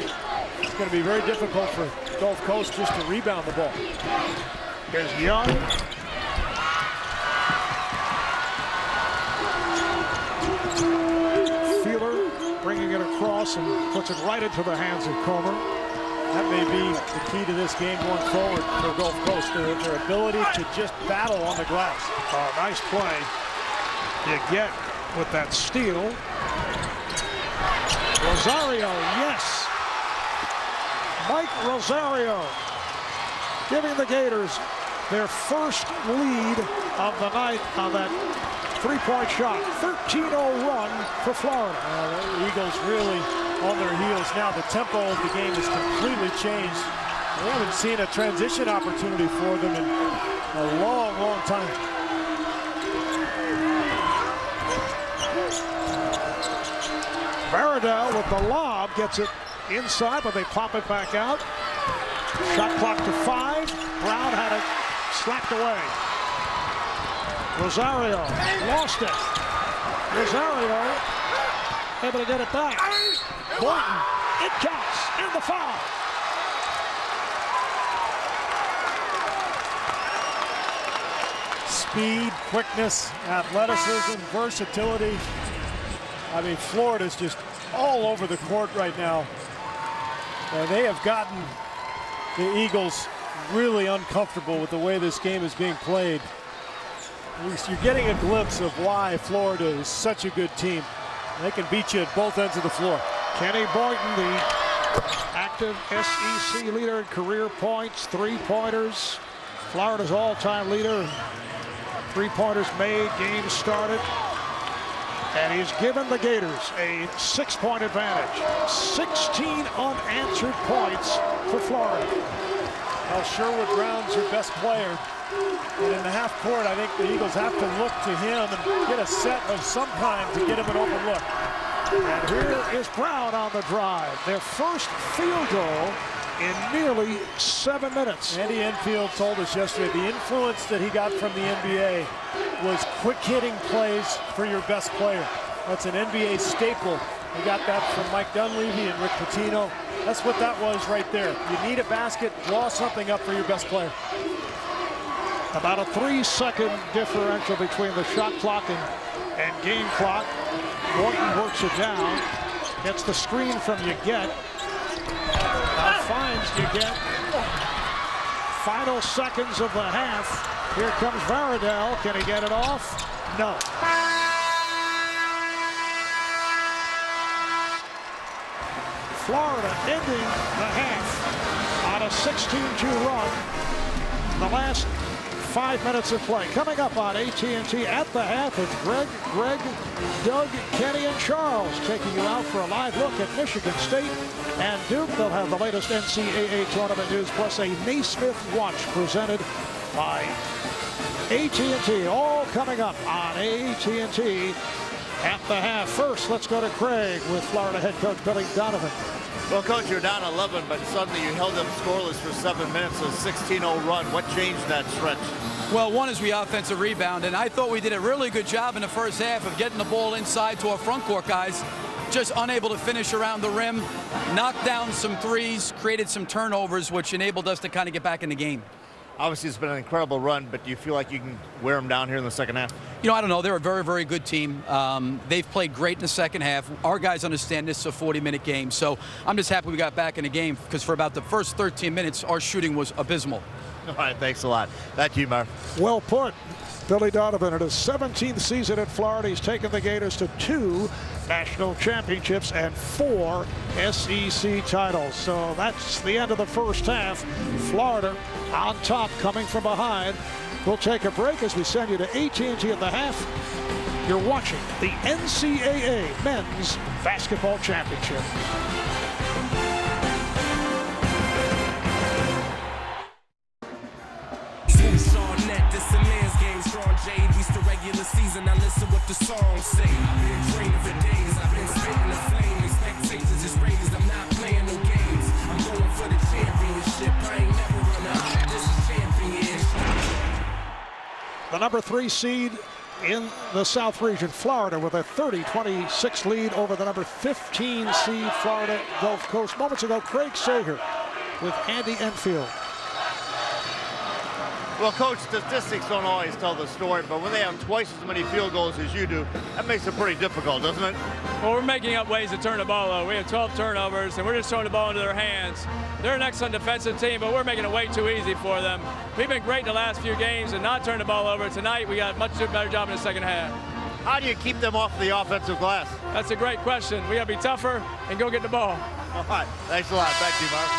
it's going to be very difficult for Gulf Coast just to rebound the ball. Here's Young. Feeler bringing it across and puts it right into the hands of Comer. That may be the key to this game going forward for Gulf Coast, their ability to just battle on the glass. Nice play. You get with that steal. Rosario, yes. Mike Rosario giving the Gators their first lead of the night on that three-point shot. 13-0 run for Florida. The Eagles really on their heels now. The tempo of the game has completely changed. We haven't seen a transition opportunity for them in a long, long time. Baradell with the lob gets it inside, but they pop it back out. Shot clock to 5. Brown had it slapped away. Rosario lost it. Rosario able to get it back. Boynton, it counts, and the foul. Speed, quickness, athleticism, versatility. I mean, Florida's just all over the court right now. And they have gotten the Eagles really uncomfortable with the way this game is being played. You're getting a glimpse of why Florida is such a good team. They can beat you at both ends of the floor. Kenny Boynton, the active SEC leader in career points, three-pointers. Florida's all-time leader. Three-pointers made, games started. And he's given the Gators a 6-point advantage. 16 unanswered points for Florida. Well, Sherwood Brown's your best player. And in the half court, I think the Eagles have to look to him and get a set of some kind to get him an open look. And here is Brown on the drive. Their first field goal in nearly 7 minutes. Andy Enfield told us yesterday the influence that he got from the NBA was quick-hitting plays for your best player. That's an NBA staple. We got that from Mike Dunleavy and Rick Pitino. That's what that was right there. You need a basket, draw something up for your best player. About a 3-second differential between the shot clock and game clock. Boynton works it down, gets the screen from Yeget. Now finds Yeget. Final seconds of the half. Here comes Baradell. Can he get it off? No. Florida ending the half on a 16-2 run. The last 5 minutes of play. Coming up on AT&T at the half, it's Greg, Doug, Kenny, and Charles taking you out for a live look at Michigan State and Duke. They'll have the latest NCAA tournament news plus a Naismith watch presented by AT&T. All coming up on AT&T at the half. First, let's go to Craig with Florida head coach Billy Donovan. Well, Coach, you're down 11, but suddenly you held them scoreless for 7 minutes, a 16-0 run. What changed that stretch? Well, one is the offensive rebound, and I thought we did a really good job in the first half of getting the ball inside to our front court guys. just unable to finish around the rim, knocked down some threes, created some turnovers, which enabled us to kind of get back in the game. Obviously, it's been an incredible run, but do you feel like you can wear them down here in the second half? You know, I don't know. They're a very, very good team. They've played great in the second half. Our guys understand this is a 40-minute game, so I'm just happy we got back in the game because for about the first 13 minutes, our shooting was abysmal. All right, thanks a lot. Back to you, Marv. Well put. Billy Donovan in his 17th season at Florida. He's taken the Gators to 2 national championships and 4 SEC titles. So that's the end of the first half. Florida on top, coming from behind. We'll take a break as we send you to AT&T at the half. You're watching the NCAA Men's Basketball Championship. Season, I listen what the songs say. I've been training for days, I've been spitting the flame. Expectations is raised, I'm not playing no games. I'm going for the championship. I ain't never run out. This is championship. The number 3 seed in the South region, Florida, with a 30-26 lead over the number 15 seed Florida Gulf Coast. Moments ago, Craig Sager with Andy Enfield. Well, Coach, statistics don't always tell the story, but when they have twice as many field goals as you do, that makes it pretty difficult, doesn't it? Well, we're making up ways to turn the ball over. We have 12 turnovers, and we're just throwing the ball into their hands. They're an excellent defensive team, but we're making it way too easy for them. We've been great in the last few games and not turning the ball over. Tonight, we got a much better job in the second half. How do you keep them off the offensive glass? That's a great question. We got to be tougher and go get the ball. All right, thanks a lot. Back to you, Mark.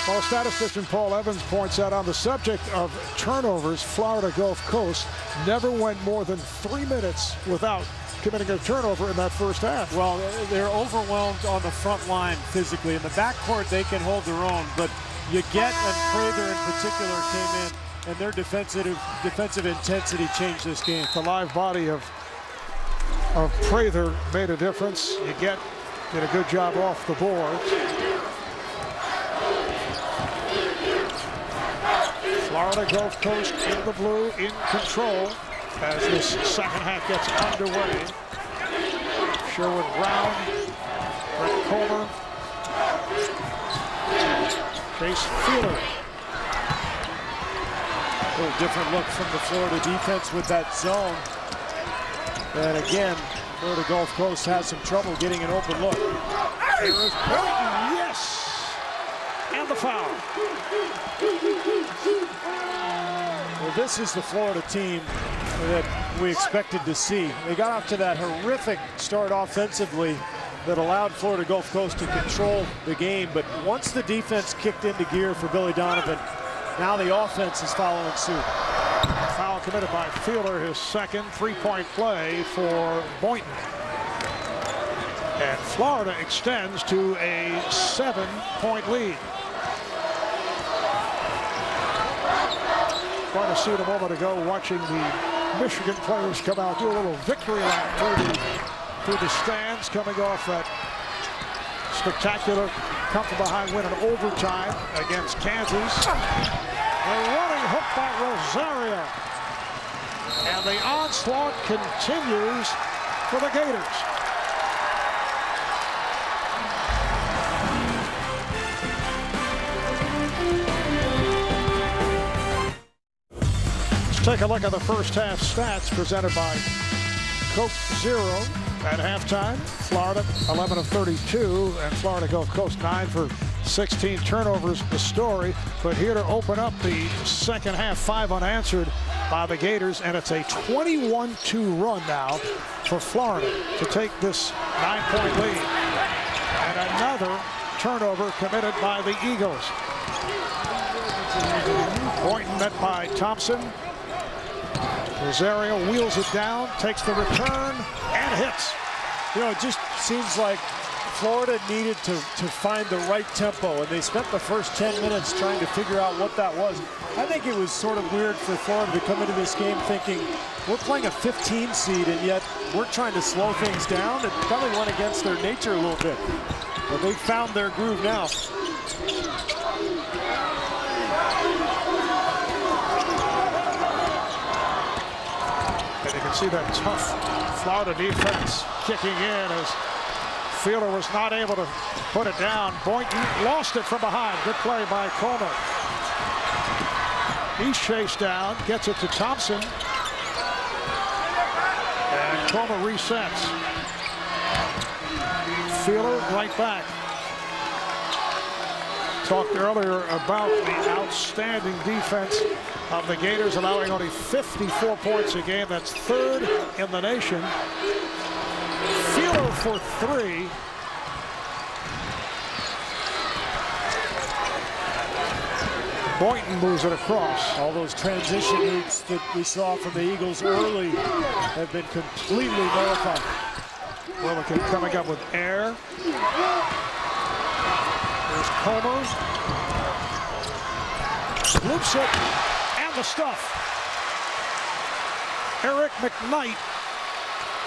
Well, statistician Paul Evans points out on the subject of turnovers, Florida Gulf Coast never went more than 3 minutes without committing a turnover in that first half. Well, they're overwhelmed on the front line physically. In the backcourt, they can hold their own, but you get, and Prather in particular came in, and their defensive intensity changed this game. The live body of Prather made a difference. You did a good job off the board. Florida Gulf Coast in the blue, in control as this second half gets underway. Sherwood Brown, Brett Comer, Chase Fielder. A little different look from the Florida defense with that zone. And again, Florida Gulf Coast has some trouble getting an open look. There is Boynton, yes! And the foul. Well, this is the Florida team that we expected to see. They got off to that horrific start offensively that allowed Florida Gulf Coast to control the game. But once the defense kicked into gear for Billy Donovan, now the offense is following suit. Foul committed by Fielder, his second three-point play for Boynton. And Florida extends to a 7-point lead. Quite a scene a moment ago watching the Michigan players come out, do a little victory lap through the stands, coming off that spectacular come from behind win in overtime against Kansas. A running hook by Rosario. And the onslaught continues for the Gators. Take a look at the first half stats presented by Coke Zero at halftime. Florida 11 of 32 and Florida Gulf Coast 9 for 16 turnovers. The story, but here to open up the second half, 5 unanswered by the Gators, and it's a 21-2 run now for Florida to take this 9-point lead. And another turnover committed by the Eagles. Boynton met by Thompson. Rosario wheels it down, takes the return, and hits. You know, it just seems like Florida needed to find the right tempo, and they spent the first 10 minutes trying to figure out what that was. I think it was sort of weird for Florida to come into this game thinking, we're playing a 15 seed, and yet we're trying to slow things down. It probably went against their nature a little bit. But they found their groove now. And you can see that tough Florida defense kicking in as Fielder was not able to put it down. Boynton lost it from behind. Good play by Comer. He's chased down, gets it to Thompson. And Comer resets. Fielder right back. Talked earlier about the outstanding defense of the Gators, allowing only 54 points a game. That's third in the nation. Fielder for three. Boynton moves it across. All those transition moves that we saw from the Eagles early have been completely nullified. Willikin coming up with air. There's Comer. Loops it, and the stuff. Eric McKnight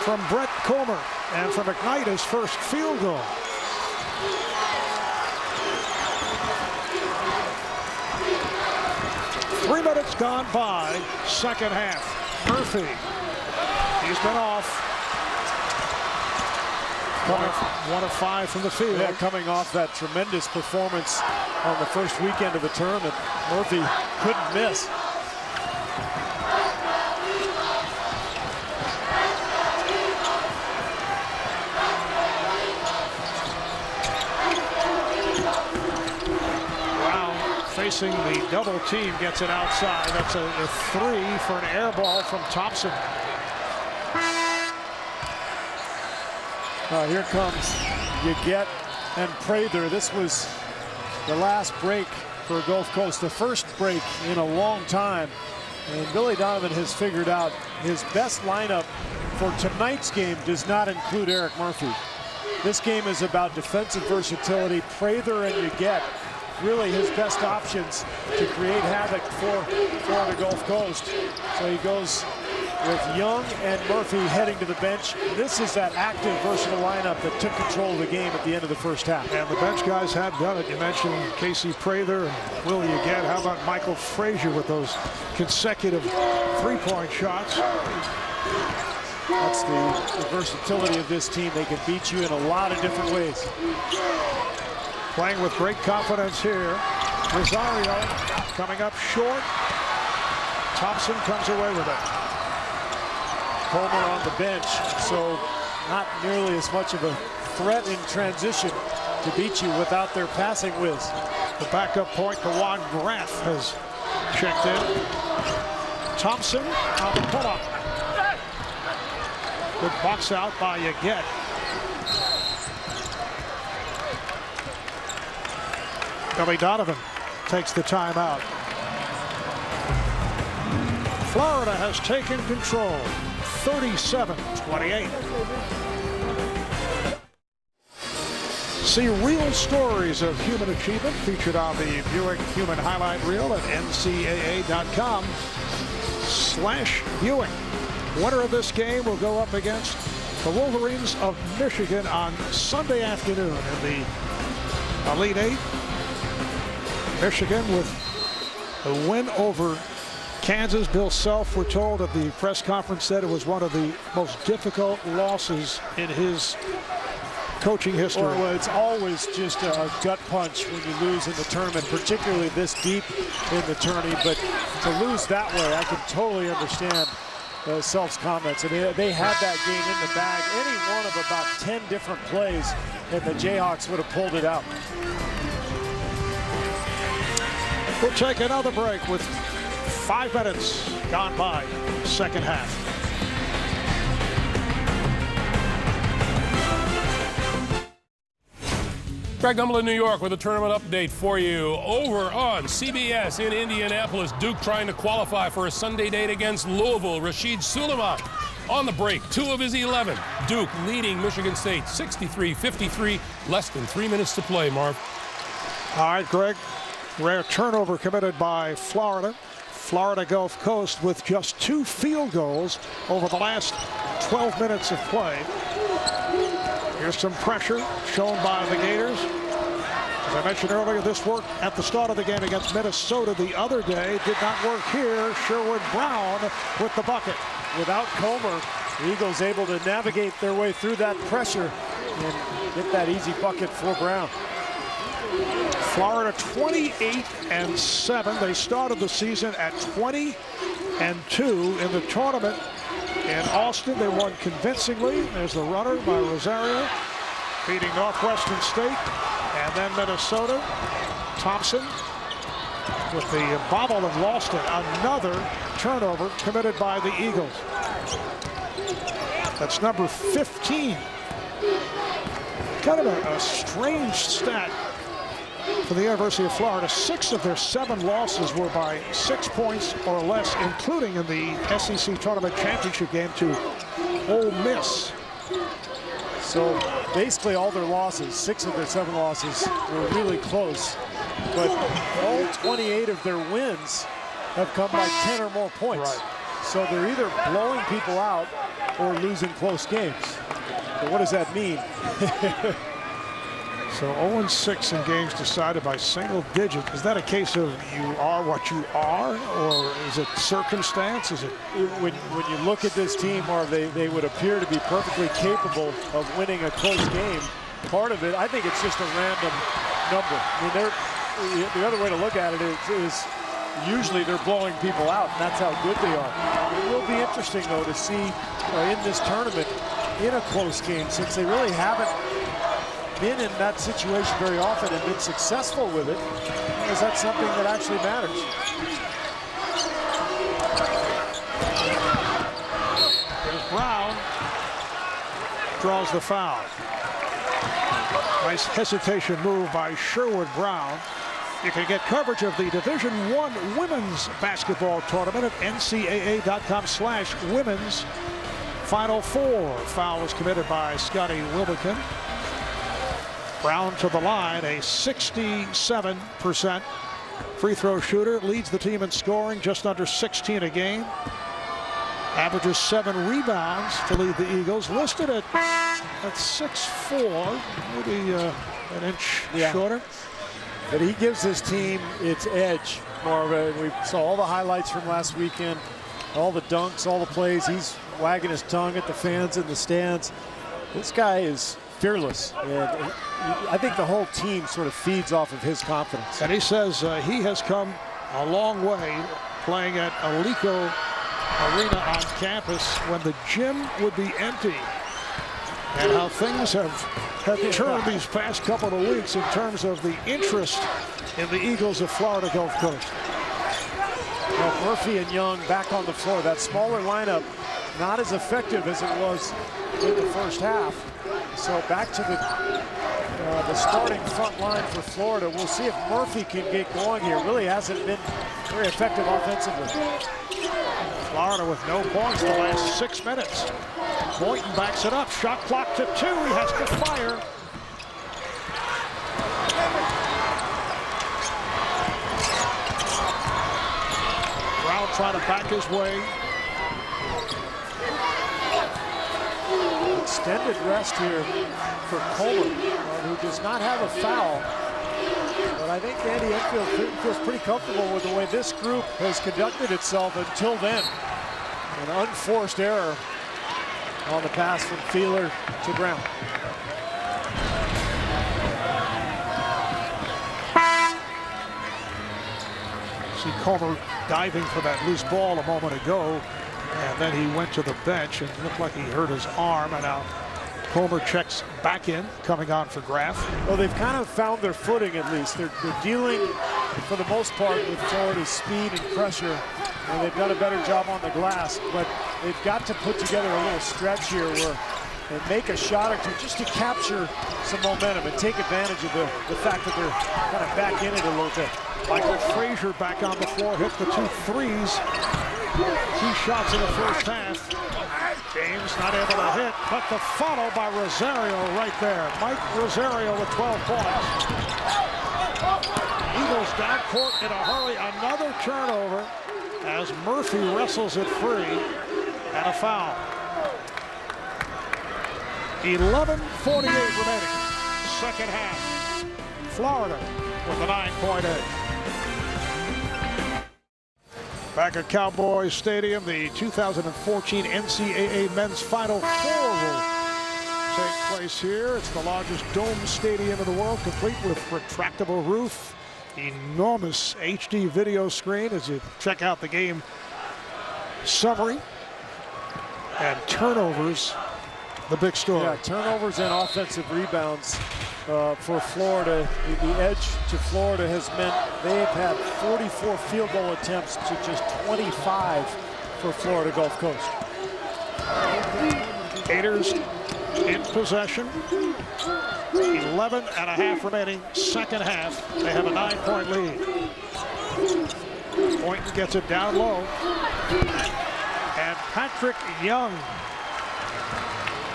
from Brett Comer. And for McKnight, his first field goal. Three minutes gone by, second half. Murphy, he's been off. 1 of 5 from the field. Yeah, coming off that tremendous performance on the first weekend of the tournament, Murphy couldn't miss. Facing the double team, gets it outside. That's a 3 for an air ball from Thompson. Here comes Yeget and Prather. This was the last break for Gulf Coast, the first break in a long time. And Billy Donovan has figured out his best lineup for tonight's game does not include Eric Murphy. This game is about defensive versatility. Prather and Yeget really his best options to create havoc for the Gulf Coast. So he goes with Young and Murphy heading to the bench. This is that active, versatile lineup that took control of the game at the end of the first half. And the bench guys have done it. You mentioned Casey Prather and Will Yeget. How about Michael Frazier with those consecutive three-point shots? That's the versatility of this team. They can beat you in a lot of different ways. Playing with great confidence here. Rosario coming up short. Thompson comes away with it. Comer on the bench, so not nearly as much of a threat in transition to beat you without their passing whiz. The backup point, Kawan Graf has checked in. Thompson on the pull-up. Good box out by Yeget. Billy Donovan takes the timeout. Florida has taken control, 37-28. See real stories of human achievement featured on the Buick Human Highlight Reel at ncaa.com/Buick. Winner of this game will go up against the Wolverines of Michigan on Sunday afternoon in the Elite Eight. Michigan with a win over Kansas. Bill Self, we're told at the press conference, said it was one of the most difficult losses in his coaching history. Well, it's always just a gut punch when you lose in the tournament, particularly this deep in the tourney. But to lose that way, I can totally understand Self's comments. And they had that game in the bag. Any one of about 10 different plays, and the Jayhawks would have pulled it out. We'll take another break with 5 minutes gone by, second half. Greg Gumbel in New York with a tournament update for you. Over on CBS in Indianapolis, Duke trying to qualify for a Sunday date against Louisville. Rashid Suleiman on the break, 2 of his 11. Duke leading Michigan State 63-53, less than 3 minutes to play, Marv. All right, Greg. Rare turnover committed by Florida. Florida Gulf Coast with just 2 field goals over the last 12 minutes of play. Here's some pressure shown by the Gators. As I mentioned earlier, this worked at the start of the game against Minnesota the other day. Did not work here. Sherwood Brown with the bucket. Without Comer, the Eagles able to navigate their way through that pressure and get that easy bucket for Brown. Florida 28-7. They started the season at 20-2 in the tournament. In Austin, they won convincingly. There's the runner by Rosario, beating Northwestern State, and then Minnesota. Thompson with the bobble and lost it. Another turnover committed by the Eagles. That's number 15. Kind of a strange stat for the University of Florida. 6 of their 7 losses were by 6 points or less, including in the SEC Tournament Championship game to Ole Miss. So basically all their losses, 6 of their 7 losses, were really close. But all 28 of their wins have come by 10 or more points. Right. So they're either blowing people out or losing close games. But what does that mean? So 0-6 in games decided by single digit. Is that a case of you are what you are, or is it circumstance? Is it when you look at this team, or they would appear to be perfectly capable of winning a close game? Part of it, I think it's just a random number. I mean, the other way to look at it is usually they're blowing people out, and that's how good they are. It will be interesting, though, to see in this tournament in a close game, since they really haven't been in that situation very often and been successful with it. Is that something that actually matters? Here's Brown. Draws the foul. Nice hesitation move by Sherwood Brown. You can get coverage of the Division I women's basketball tournament at ncaa.com/women's Final Four. Foul was committed by Scotty Wilbekin. Brown to the line, a 67% free throw shooter, leads the team in scoring, just under 16 a game. Averages 7 rebounds to lead the Eagles, listed at 6'4", maybe an inch shorter. But he gives his team its edge, Marva. We saw all the highlights from last weekend, all the dunks, all the plays. He's wagging his tongue at the fans in the stands. This guy is fearless, and I think the whole team sort of feeds off of his confidence. And he says he has come a long way playing at Alico Arena on campus when the gym would be empty, and how things have turned these past couple of weeks in terms of the interest in the Eagles of Florida Gulf Coast. Well, Murphy and Young back on the floor. That smaller lineup not as effective as it was in the first half. So back to the starting front line for Florida. We'll see if Murphy can get going here. Really hasn't been very effective offensively. Florida with no points the last 6 minutes. Boynton backs it up. Shot clock to 2. He has to fire. Brown trying to back his way. Extended rest here for Coleman, who does not have a foul. But I think Andy Enfield feels pretty comfortable with the way this group has conducted itself until then. An unforced error on the pass from Feeler to Brown. See Comer diving for that loose ball a moment ago, and then he went to the bench and looked like he hurt his arm, and now Comer checks back in, coming on for Graff. Well, they've kind of found their footing at least. They're dealing, for the most part, with Florida's speed and pressure, and they've done a better job on the glass, but they've got to put together a little stretch here where they make a shot or two just to capture some momentum and take advantage of the fact that they're kind of back in it a little bit. Michael Frazier back on the floor, hit the 2 threes. 2 shots in the first half. James not able to hit, but the follow by Rosario right there. Mike Rosario with 12 points. Eagles down court in a hurry. Another turnover as Murphy wrestles it free, and a foul. 11:48 remaining. Second half. Florida with a 9-point edge. Back at Cowboys Stadium, the 2014 NCAA Men's Final Four will take place here. It's the largest dome stadium in the world, complete with retractable roof, enormous HD video screen as you check out the game summary, and turnovers, the big story. Yeah, turnovers and offensive rebounds for Florida. The edge to Florida has meant they have had 44 field goal attempts to just 25 for Florida Gulf Coast. Gators in possession. 11 and a half remaining second half. They have a 9-point lead. Boynton gets it down low. And Patrick Young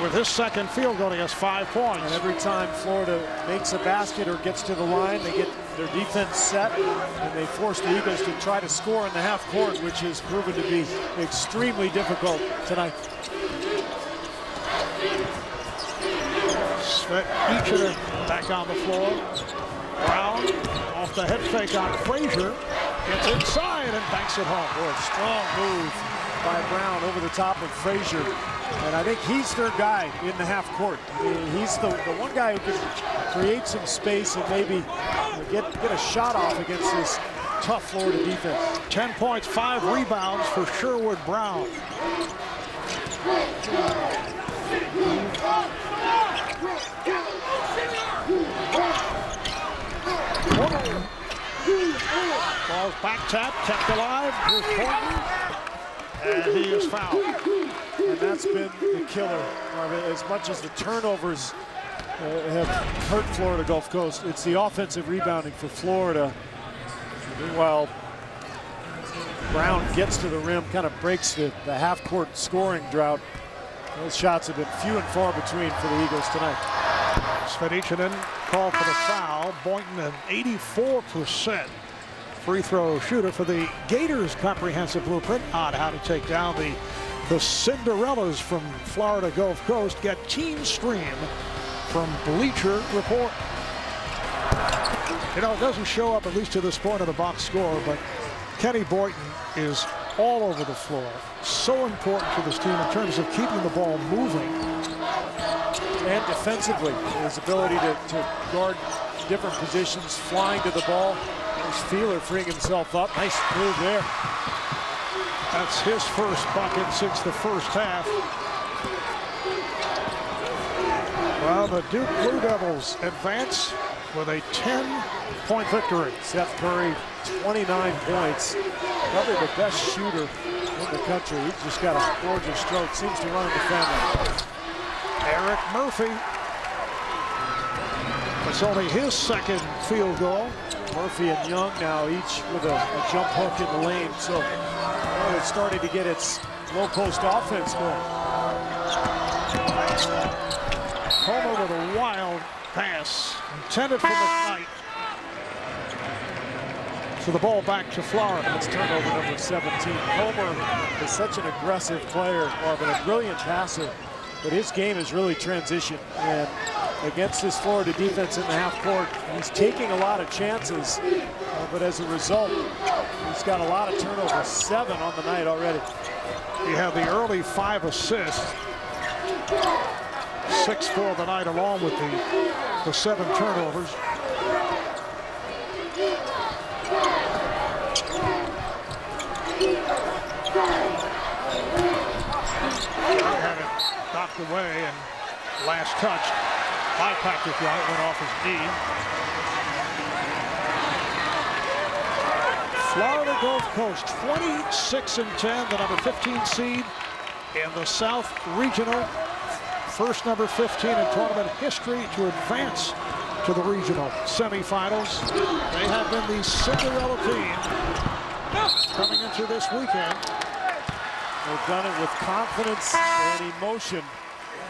with his second field goal, he has 5 points. And every time Florida makes a basket or gets to the line, they get their defense set and they force the Eagles to try to score in the half court, which has proven to be extremely difficult tonight. Each back on the floor. Brown off the head fake on Frazier. Gets inside and banks it home. Boy, strong move by Brown over the top of Frazier. And I think he's their guy in the half court. I mean, he's the one guy who can create some space and maybe get a shot off against this tough Florida defense. 10 points, 5 rebounds for Sherwood Brown. Ball's back tap, kept alive. Here's Boynton, and he is fouled. And that's been the killer. As much as the turnovers have hurt Florida Gulf Coast, it's the offensive rebounding for Florida. Meanwhile, Brown gets to the rim, kind of breaks the half-court scoring drought. Those shots have been few and far between for the Eagles tonight. Svenichinen called for the foul. Boynton, an 84% free throw shooter for the Gators' comprehensive blueprint on how to take down the Cinderellas from Florida Gulf Coast. Get Team Stream from Bleacher Report. You know, it doesn't show up, at least to this point, of the box score, but Kenny Boynton is all over the floor. So important for this team in terms of keeping the ball moving. And defensively, his ability to guard different positions, flying to the ball. There's Feeler freeing himself up. Nice move there. That's his first bucket since the first half. Well, the Duke Blue Devils advance with a 10-point victory. Seth Curry, 29 points. Probably the best shooter in the country. He's just got a gorgeous stroke. Seems to run in the family. Eric Murphy. It's only his second field goal. Murphy and Young now each with a jump hook in the lane. So it's starting to get its low post offense going. Homer with a wild pass intended for McKnight. So the ball back to Florida. That's turnover number 17. Homer is such an aggressive player, Marvin, a brilliant passer, but his game has really transitioned. And against this Florida defense in the half court, he's taking a lot of chances, but as a result, he's got a lot of turnovers. 7 on the night already. He had the early 5 assists. 6 for the night, along with the 7 turnovers. They had it knocked away, and last touch by Patrick Young went off his knee. Florida Gulf Coast 26-10, the number 15 seed in the South Regional. First number 15 in tournament history to advance to the regional semifinals. They have been the Cinderella team coming into this weekend. They've done it with confidence and emotion,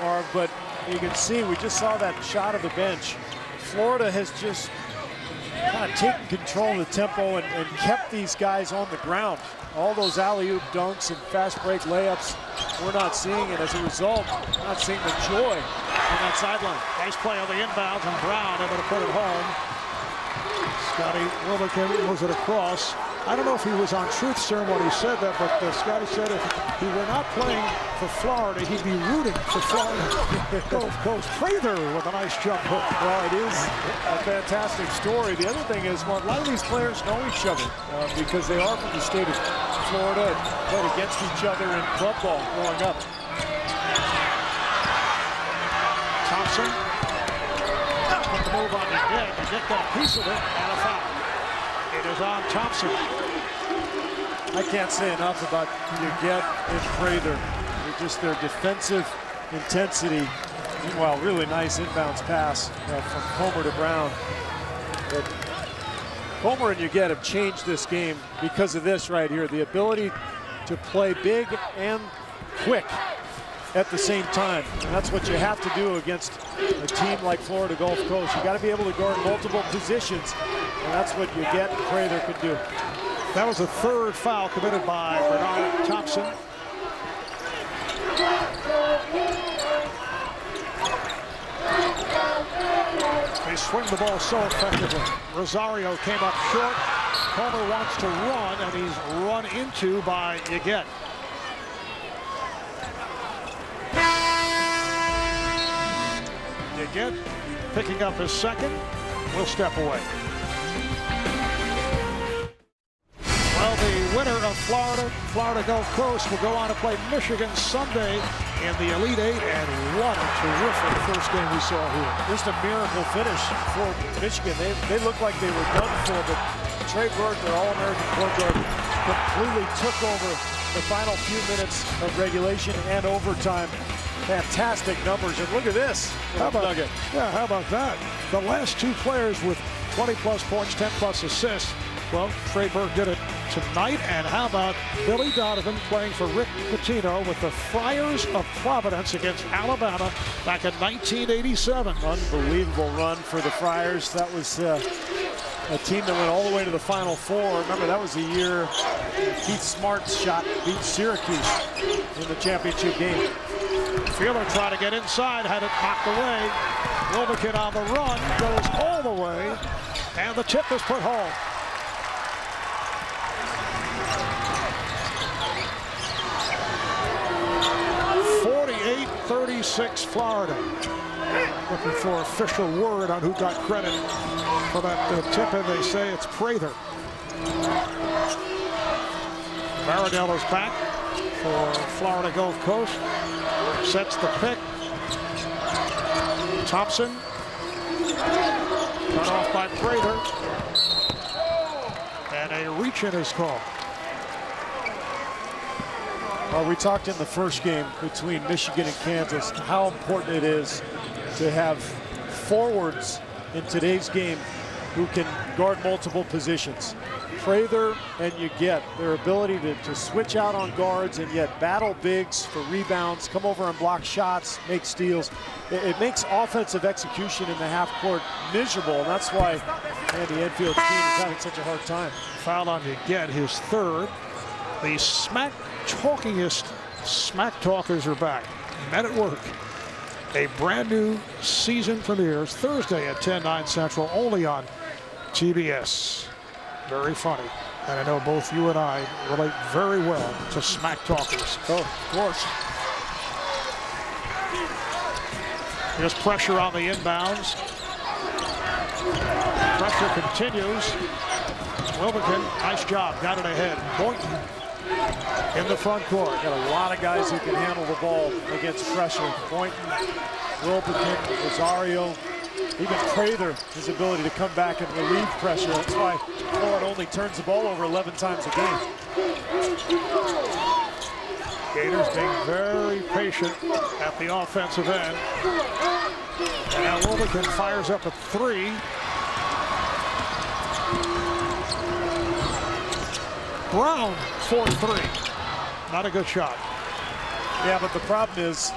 Marv, but you can see, we just saw that shot of the bench. Florida has just kind of taken control of the tempo and kept these guys on the ground. All those alley-oop dunks and fast break layups we're not seeing, and as a result, we're not seeing the joy on that sideline. Nice play on the inbounds, and Brown able to put it home. Scotty Wilbekin moves it across. I don't know if he was on Truth Serum when he said that, but Scotty said if he were not playing for Florida, he'd be rooting for Florida. Gulf Coast. Prather with a nice jump hook. Well, it is a fantastic story. The other thing is, well, a lot of these players know each other because they are from the state of Florida and played against each other in club ball growing up. Thompson. Put the move on the head to get that piece of it, and a foul. It is on Thompson. I can't say enough about Yeget and Prather. Just their defensive intensity. Meanwhile, really nice inbounds pass from Comer to Brown. But Comer and Yeget have changed this game because of this right here. The ability to play big and quick at the same time. And that's what you have to do against a team like Florida Gulf Coast. You got to be able to guard multiple positions. And that's what Yeget and Prather can do. That was the third foul committed by Bernard Thompson. They swing the ball so effectively. Rosario came up short. Comer wants to run, and he's run into by Yeget. Yeget picking up his second. Will step away. Well, the winner of Florida Gulf Coast, will go on to play Michigan Sunday in the Elite Eight, and what a terrific first game we saw here. Just a miracle finish for Michigan. They looked like they were done for, but Trey Burke, their All-American point guard, completely took over the final few minutes of regulation and overtime. Fantastic numbers, and look at this. How about that? The last two players with 20-plus points, 10-plus assists. Well, Trey Burke did it tonight, and how about Billy Donovan playing for Rick Pitino with the Friars of Providence against Alabama back in 1987. Unbelievable run for the Friars. That was a team that went all the way to the Final Four. Remember, that was the year Keith Smart's shot beat Syracuse in the championship game. Fielder trying to get inside, had it knocked away. Wilbekin on the run, goes all the way, and the tip is put home. .36 Florida. Looking for official word on who got credit for that tip, and they say it's Prather. Maradell is back for Florida Gulf Coast. Sets the pick. Thompson. Cut off by Prather. And a reach-in is called. Well, we talked in the first game between Michigan and Kansas how important it is to have forwards in today's game who can guard multiple positions. Prather and Yeget, their ability to switch out on guards and yet battle bigs for rebounds, come over and block shots, make steals. It makes offensive execution in the half court miserable, and that's why Andy Enfield's team is having such a hard time. Foul on Yeget, his third. The smack-talkingest smack talkers are back. Men at Work. A brand new season premieres Thursday at 10/9 Central, only on TBS. Very funny. And I know both you and I relate very well to smack talkers. Oh, of course. There's pressure on the inbounds. Pressure continues. Wilbekin, nice job, got it ahead. Boynton in the front court. Got a lot of guys who can handle the ball against pressure. Boynton, Wilbekin, Rosario, even Prather, his ability to come back and relieve pressure. That's why Florida only turns the ball over 11 times a game. Gators being very patient at the offensive end. And now Wilbekin fires up a three. Brown, 4-3. Not a good shot. Yeah, but the problem is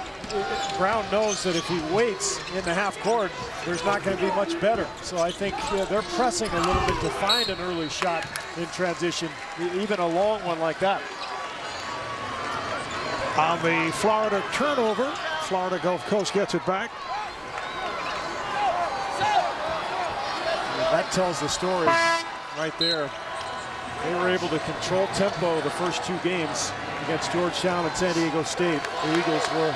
Brown knows that if he waits in the half court, there's not going to be much better. So I think they're pressing a little bit to find an early shot in transition, even a long one like that. On the Florida turnover, Florida Gulf Coast gets it back. That tells the story right there. They were able to control tempo the first 2 games against Georgetown and San Diego State. The Eagles were.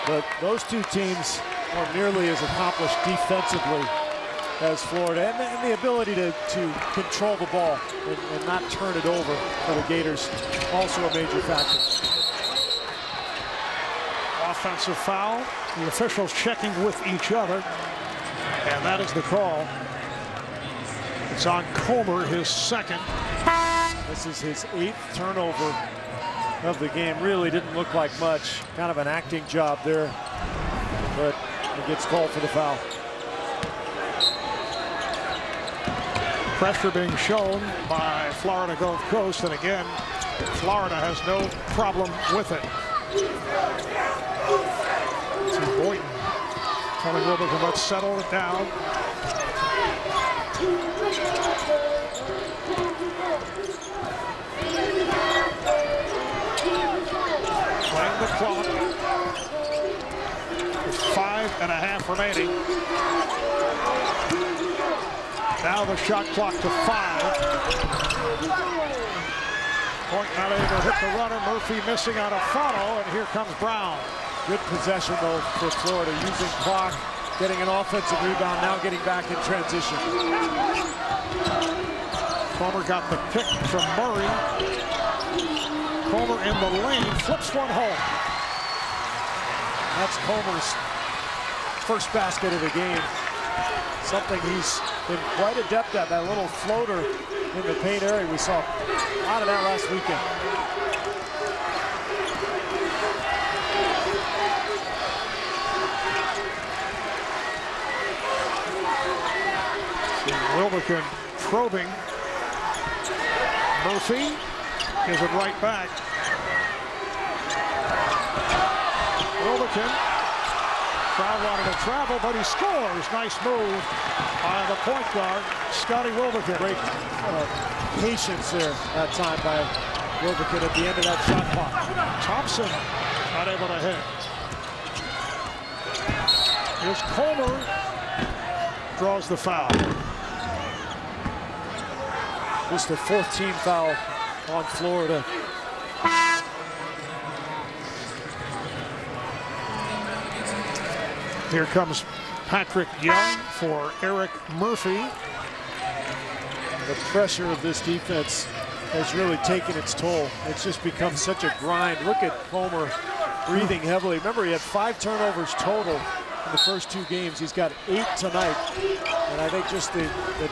But those 2 teams weren't nearly as accomplished defensively as Florida. And the ability to control the ball and not turn it over for the Gators, also a major factor. Offensive foul. The officials checking with each other. And that is the call. It's on Comer, his second. This is his 8th turnover of the game. Really didn't look like much. Kind of an acting job there. But he gets called for the foul. Pressure being shown by Florida Gulf Coast. And again, Florida has no problem with it. See Boynton telling Wilbekin, let's settle it down. Playing the clock. With 5.5 remaining. Now the shot clock to 5. Point not able to hit the runner. Murphy missing on a follow, and here comes Brown. Good possession, though, for Florida, using clock, getting an offensive rebound, now getting back in transition. Comer got the pick from Murray. Comer in the lane, flips one home. That's Comer's first basket of the game. Something he's been quite adept at, that little floater in the paint area. We saw a lot of that last weekend. Wilbekin probing. Murphy gives it right back. Wilbekin. Crowd wanted to travel, but he scores. Nice move by the point guard, Scotty Wilbekin. Great patience there that time by Wilbekin at the end of that shot clock. Thompson not able to hit. Here's Comer. Draws the foul. Just the 4th team foul on Florida. Here comes Patrick Young for Eric Murphy. The pressure of this defense has really taken its toll. It's just become such a grind. Look at Comer breathing heavily. Remember, he had 5 turnovers total in the first 2 games. He's got 8 tonight. And I think just the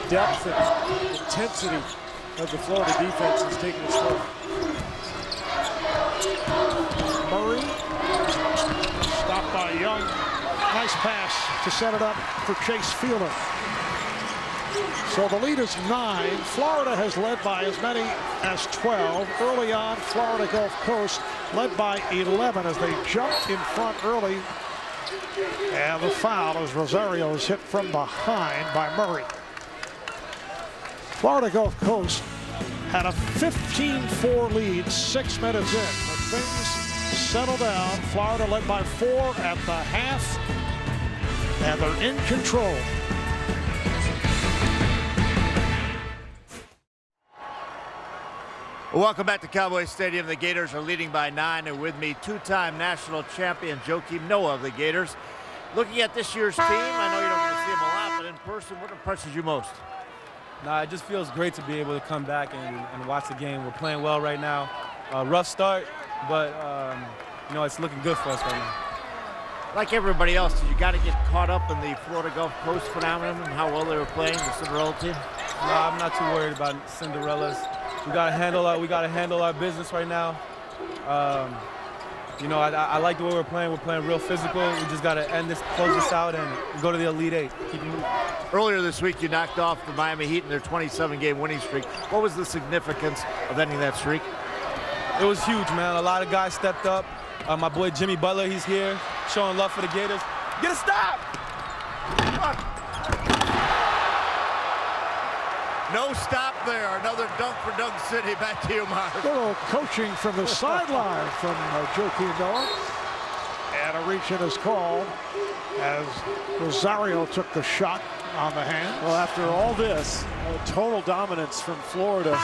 depth and intensity of the Florida defense has taken its toll. Murray, stopped by Young. Nice pass to set it up for Chase Fielder. So the lead is 9. Florida has led by as many as 12. Early on, Florida Gulf Coast led by 11 as they jumped in front early. And the foul as Rosario is hit from behind by Murray. Florida Gulf Coast had a 15-4 lead 6 minutes in. But things settle down. Florida led by 4 at the half. And they're in control. Welcome back to Cowboy Stadium. The Gators are leading by 9, and with me, 2-time national champion Joakim Noah of the Gators. Looking at this year's team, I know you don't get to see them a lot, but in person, what impresses you most? Nah, it just feels great to be able to come back and watch the game. We're playing well right now. Rough start, but you know, it's looking good for us right now. Like everybody else, you got to get caught up in the Florida Gulf Coast phenomenon and how well they were playing, the Cinderella team? No, I'm not too worried about Cinderellas. We got to handle our business right now. You know, I like the way we're playing. We're playing real physical. We just got to close this out and go to the Elite Eight. Keep it moving. Earlier this week, you knocked off the Miami Heat in their 27-game winning streak. What was the significance of ending that streak? It was huge, man. A lot of guys stepped up. My boy Jimmy Butler, he's here, showing love for the Gators. Get a stop! No stop there. Another dunk for Dunk City. Back to you, Mark. A little coaching from the sideline from Joakim Noah. And a reach in is called as Rosario took the shot on the hand. Well, after all this, total dominance from Florida.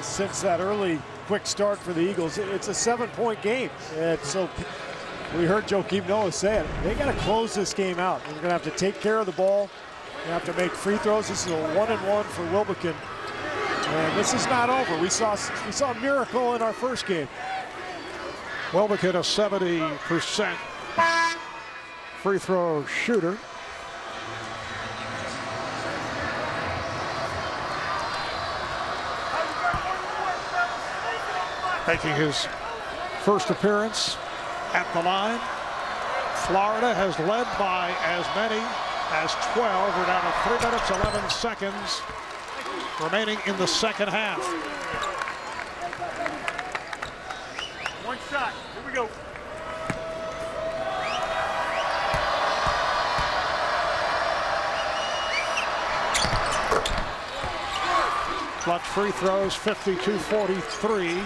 since that early quick start for the Eagles. It's a 7-point game. And so we heard Joakim Noah say it. They got to close this game out. They're going to have to take care of the ball. They have to make free throws. This is a 1-and-1 for Wilbekin. And this is not over. We saw a miracle in our first game. Wilbekin, a 70% free throw shooter. Making his first appearance at the line. Florida has led by as many as 12. We're down to 3 minutes, 11 seconds remaining in the second half. One shot. Here we go. Clutch free throws, 52-43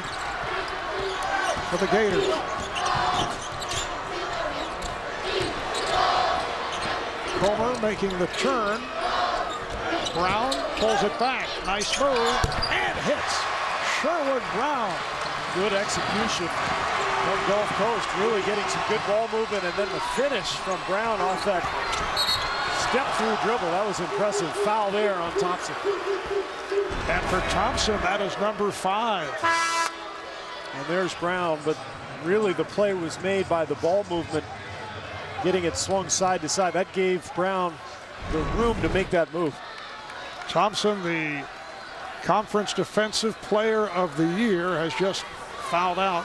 for the Gators. Comer making the turn. Brown pulls it back. Nice move and hits Sherwood Brown. Good execution from Gulf Coast, really getting some good ball movement, and then the finish from Brown off that step-through dribble. That was impressive. Foul there on Thompson. And for Thompson, that is number 5. And there's Brown, but really the play was made by the ball movement, getting it swung side to side. That gave Brown the room to make that move. Thompson, the Conference Defensive Player of the Year, has just fouled out.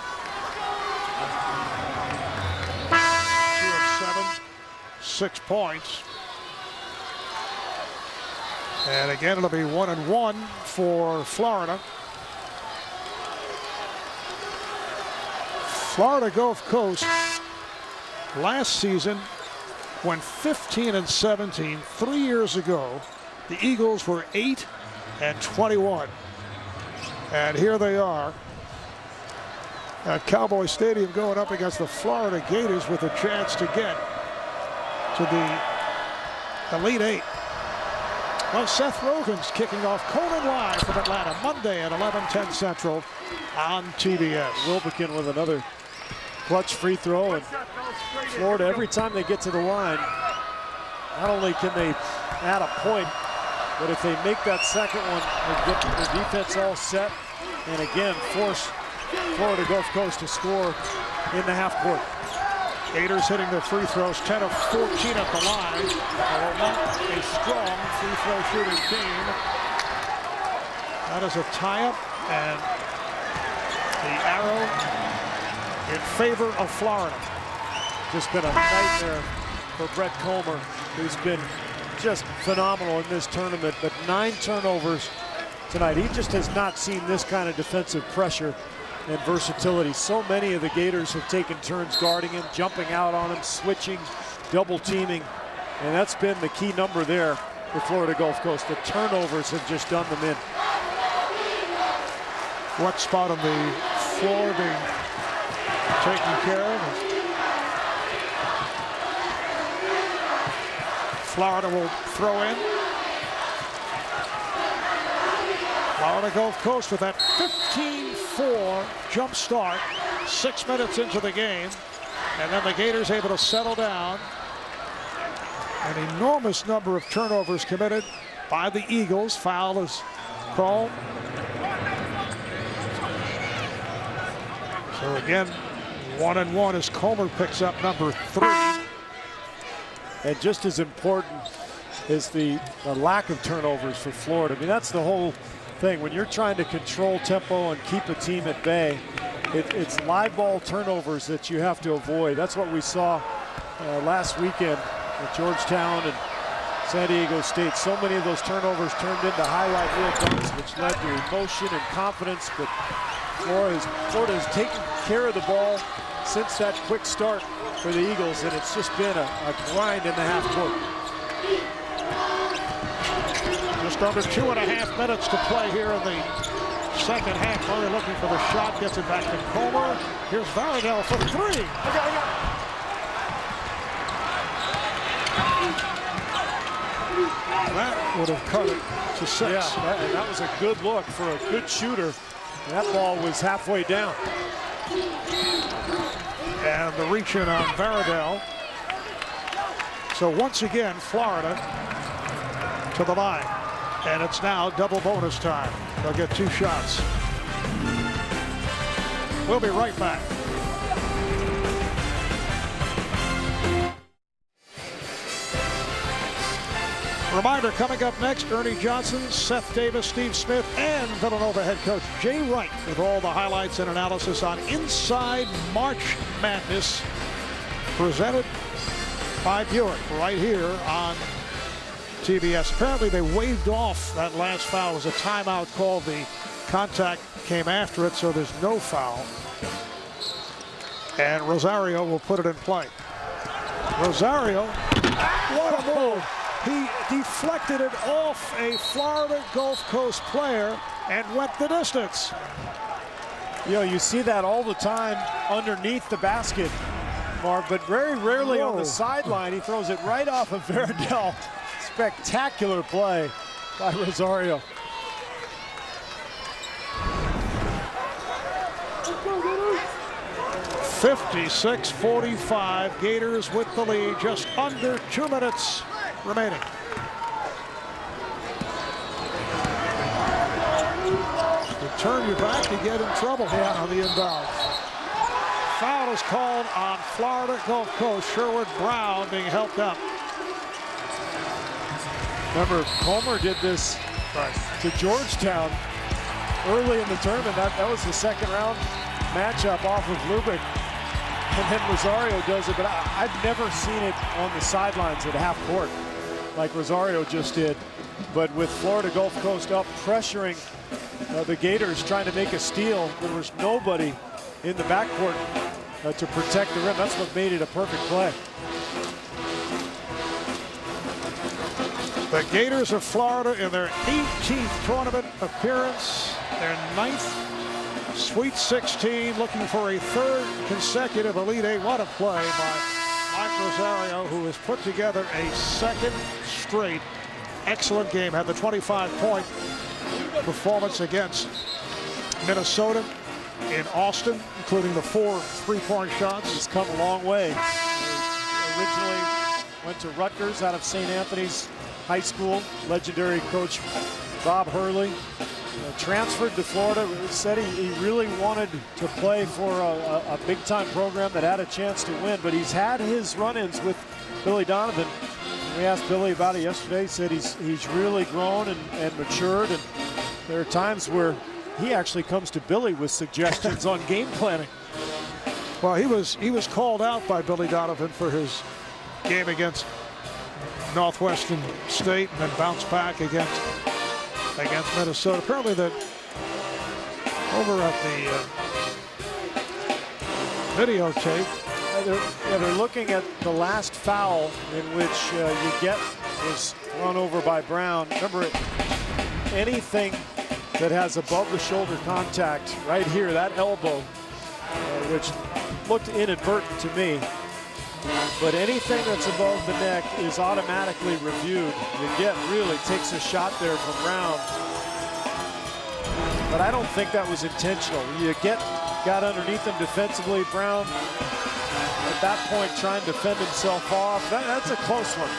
2 of 7, 6 points. And again, it'll be 1-and-1 for Florida. Florida Gulf Coast last season went 15-17. 3 years ago, the Eagles were 8-21. And here they are at Cowboy Stadium going up against the Florida Gators with a chance to get to the Elite 8. Well, Seth Rogen's kicking off Conan Live from Atlanta Monday at 11:10 Central on TBS. Wilbekin with another clutch free throw, and Florida, every time they get to the line, not only can they add a point, but if they make that second one, they get the defense all set, and again, force Florida Gulf Coast to score in the half court. Gators hitting their free throws, 10 of 14 at the line. Not a strong free throw shooting team. That is a tie-up, and the arrow in favor of Florida. Just been a nightmare for Brett Comer, who's been just phenomenal in this tournament, but 9 turnovers tonight. He just has not seen this kind of defensive pressure and versatility. So many of the Gators have taken turns guarding him, jumping out on him, switching, double teaming, and that's been the key number there for Florida Gulf Coast. The turnovers have just done them in. What spot on the floor being taken care of? Florida will throw in. Florida Gulf Coast with that 15-4 jump start, 6 minutes into the game, and then the Gators able to settle down. An enormous number of turnovers committed by the Eagles. Foul is called. So again, 1-and-1 as Comer picks up number 3. And just as important is the lack of turnovers for Florida. I mean, that's the whole thing. When you're trying to control tempo and keep a team at bay, it's live ball turnovers that you have to avoid. That's what we saw last weekend at Georgetown and San Diego State. So many of those turnovers turned into highlight reel dunks, which led to emotion and confidence. But Florida has taken care of the ball since that quick start for the Eagles, and it's just been a grind in the half court. Just under 2.5 minutes to play here in the second half. Murray looking for the shot, gets it back to Comer. Here's Varadell for 3. That would have cut it to 6. Yeah, that was a good look for a good shooter That ball was halfway down. And the reach in on Varadell. So once again, Florida to the line. And it's now double bonus time. They'll get 2 shots. We'll be right back. Reminder, coming up next, Ernie Johnson, Seth Davis, Steve Smith, and Villanova head coach Jay Wright with all the highlights and analysis on Inside March Madness, presented by Buick right here on TBS. Apparently they waved off that last foul. It was a timeout call. The contact came after it, so there's no foul. And Rosario will put it in play. Rosario, what a move. He deflected it off a Florida Gulf Coast player and went the distance. You know, you see that all the time underneath the basket, Mark, but very rarely on the sideline. He throws it right off of Varadell. Spectacular play by Rosario. (56-45), Gators with the lead, just under 2 minutes remaining. You turn your back, you get in trouble on the inbound. Foul is called on Florida Gulf Coast. Sherwood Brown being helped up. Remember, Comer did this to Georgetown early in the tournament. That was the second round matchup off of Lubick. And then Rosario does it, but I've never seen it on the sidelines at half court like Rosario just did. But with Florida Gulf Coast up pressuring the Gators, trying to make a steal, there was nobody in the backcourt to protect the rim. That's what made it a perfect play. The Gators of Florida in their 18th tournament appearance, their 9th Sweet 16, looking for a 3rd consecutive Elite Eight. What a play by Mike Rosario, who has put together a 2nd straight excellent game. Had the 25-point performance against Minnesota in Austin, including the 4 3-point shots. He's come a long way. He originally went to Rutgers out of St. Anthony's High School. Legendary coach Bob Hurley. Transferred to Florida, said he really wanted to play for a big-time program that had a chance to win, but he's had his run-ins with Billy Donovan. We asked Billy about it yesterday. He said he's really grown and matured, and there are times where he actually comes to Billy with suggestions on game planning. Well, he was called out by Billy Donovan for his game against Northwestern State and then bounced back against Minnesota. Apparently that over at the videotape, they're looking at the last foul in which Uget was run over by Brown. Remember, anything that has above the shoulder contact right here, that elbow, which looked inadvertent to me, but anything that's above the neck is automatically reviewed. Uget really takes a shot there from Brown, but I don't think that was intentional. Uget got underneath him defensively. Brown at that point trying to fend himself off. That's a close one.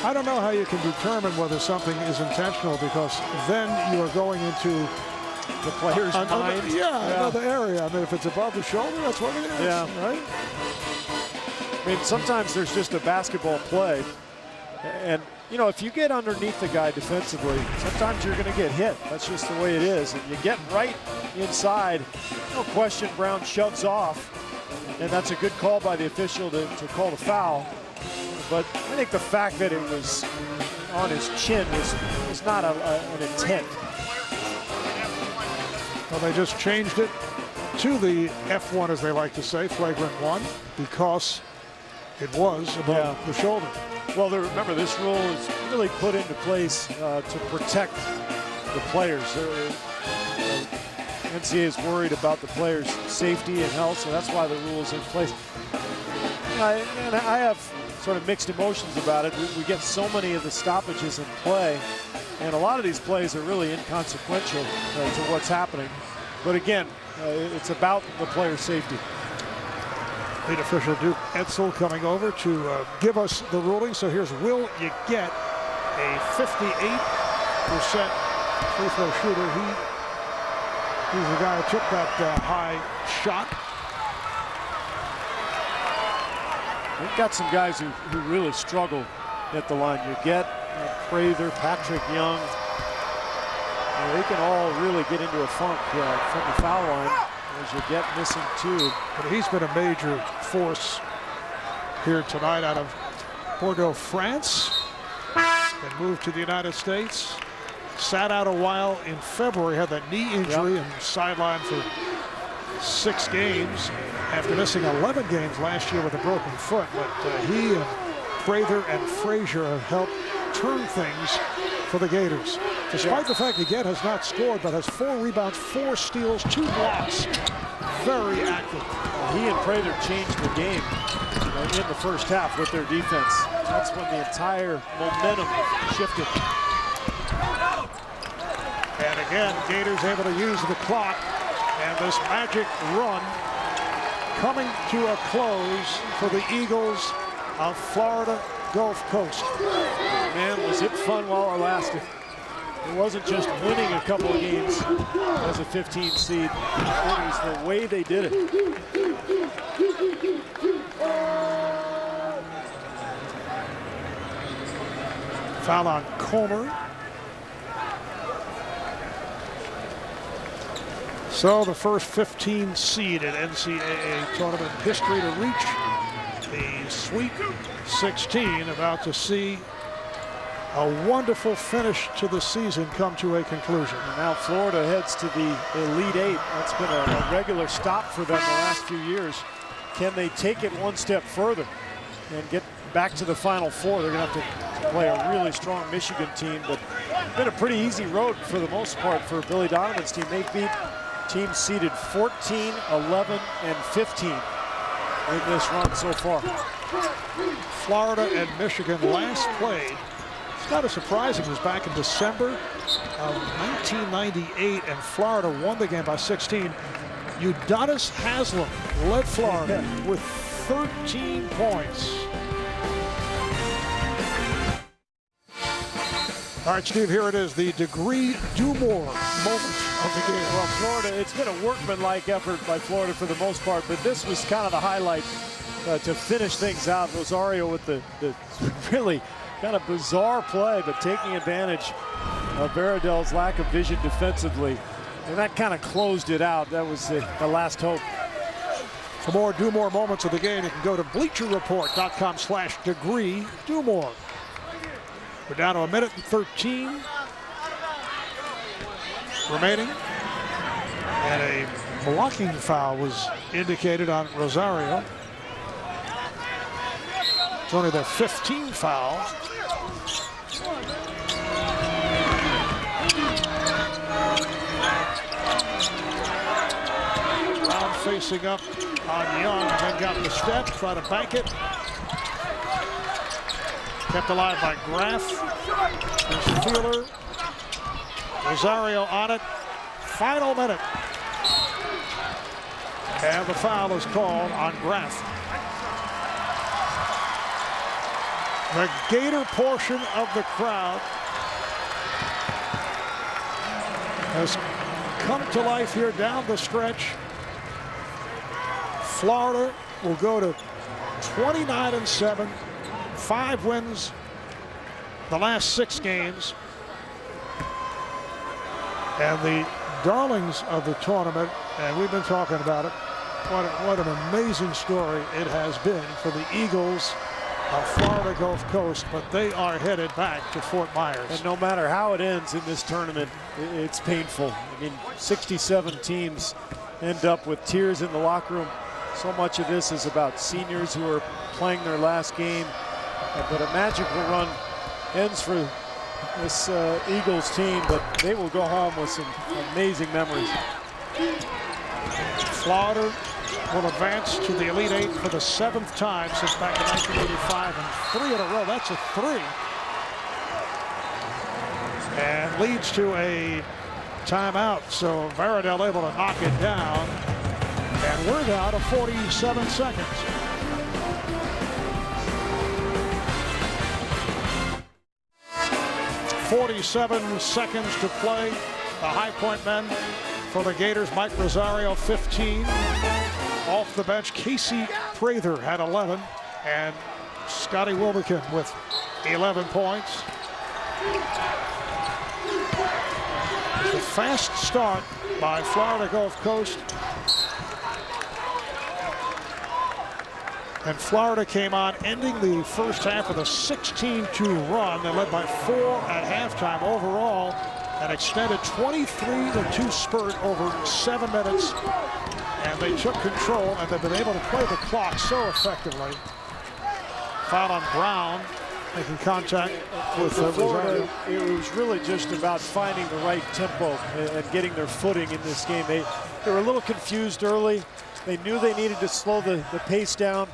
I don't know how you can determine whether something is intentional, because then you are going into the player's mind. Another area. I mean, if it's above the shoulder, that's what it is, right? I mean, sometimes there's just a basketball play, and you know, if you get underneath the guy defensively, sometimes you're going to get hit. That's just the way it is. And you get right inside, no question, Brown shoves off, and that's a good call by the official to call the foul. But I think the fact that it was on his chin was not an intent. Well, they just changed it to the F1, as they like to say, flagrant 1, because it was above the shoulder. Well, remember, this rule is really put into place to protect the players. NCAA is worried about the players' safety and health, so that's why the rule is in place. And I have sort of mixed emotions about it. We get so many of the stoppages in play, and a lot of these plays are really inconsequential to what's happening. But again, it's about the player's safety. Lead official Duke Edsel coming over to give us the ruling. So here's will you get a 58% free throw shooter. He's the guy who took that high shot. We've got some guys who really struggle at the line. You get Prather, Patrick Young. They can all really get into a funk from the foul line as you get missing two. But he's been a major force here tonight out of Bordeaux, France, and moved to the United States. Sat out a while in February, had that knee injury and sidelined for 6 games after missing 11 games last year with a broken foot. But he and Prather and Frazier have helped turn things for the Gators. Despite the fact Get has not scored, but has 4 rebounds, 4 steals, 2 blocks. Very active. He and Prather changed the game in the first half with their defense. That's when the entire momentum shifted. And again, Gators able to use the clock, and this magic run coming to a close for the Eagles of Florida Gulf Coast. Man, was it fun while it lasted. It wasn't just winning a couple of games as a 15 seed. It was the way they did it. Foul on Comer. So the first 15 seed in NCAA tournament history to reach the Sweet 16, about to see a wonderful finish to the season come to a conclusion. And now Florida heads to the Elite Eight. That's been a regular stop for them the last few years. Can they take it one step further and get back to the Final Four? They're going to have to play a really strong Michigan team, but it's been a pretty easy road for the most part for Billy Donovan's team. They beat teams seeded 14, 11, and 15 in this run so far. Florida and Michigan last played, it's not as surprising, it was back in December of 1998, and Florida won the game by 16. Udonis Haslem led Florida with 13 points. All right, Steve, here it is, the Degree Do More moment of the game. Well, Florida, it's been a workmanlike effort by Florida for the most part, but this was kind of the highlight to finish things out. Rosario with the really kind of bizarre play, but taking advantage of Veradell's lack of vision defensively. And that kind of closed it out. That was the last hope. For more Do More moments of the game, you can go to bleacherreport.com/Degree Do More. We're down to 1:13 remaining. And a blocking foul was indicated on Rosario. It's only their 15th foul. Brown facing up on Young, and then got the step, try to bank it. Kept alive by Graff. There's Feeler. Rosario on it. Final minute. And the foul is called on Graff. The Gator portion of the crowd has come to life here down the stretch. Florida will go to 29-7, 5 wins the last 6 games. And the darlings of the tournament, and we've been talking about it, what an amazing story it has been for the Eagles of Florida Gulf Coast, but they are headed back to Fort Myers. And no matter how it ends in this tournament, it's painful. I mean, 67 teams end up with tears in the locker room. So much of this is about seniors who are playing their last game, but a magical run ends for this Eagles team, but they will go home with some amazing memories. Florida will advance to the Elite Eight for the 7th time since back in 1985, and 3 in a row. That's a 3. And leads to a timeout. So Varadell able to knock it down. And we're down to 47 seconds. .47 seconds to play. The High Point men for the Gators, Mike Rosario, 15. Off the bench, Casey Prather had 11. And Scotty Wilbekin with 11 points. It's a fast start by Florida Gulf Coast. And Florida came on, ending the first half with a 16-2 run. They led by 4 at halftime. Overall, an extended 23-2 spurt over 7 minutes. And they took control, and they've been able to play the clock so effectively. Foul on Brown, making contact with Florida. It was really just about finding the right tempo and getting their footing in this game. They were a little confused early. They knew they needed to slow the pace down,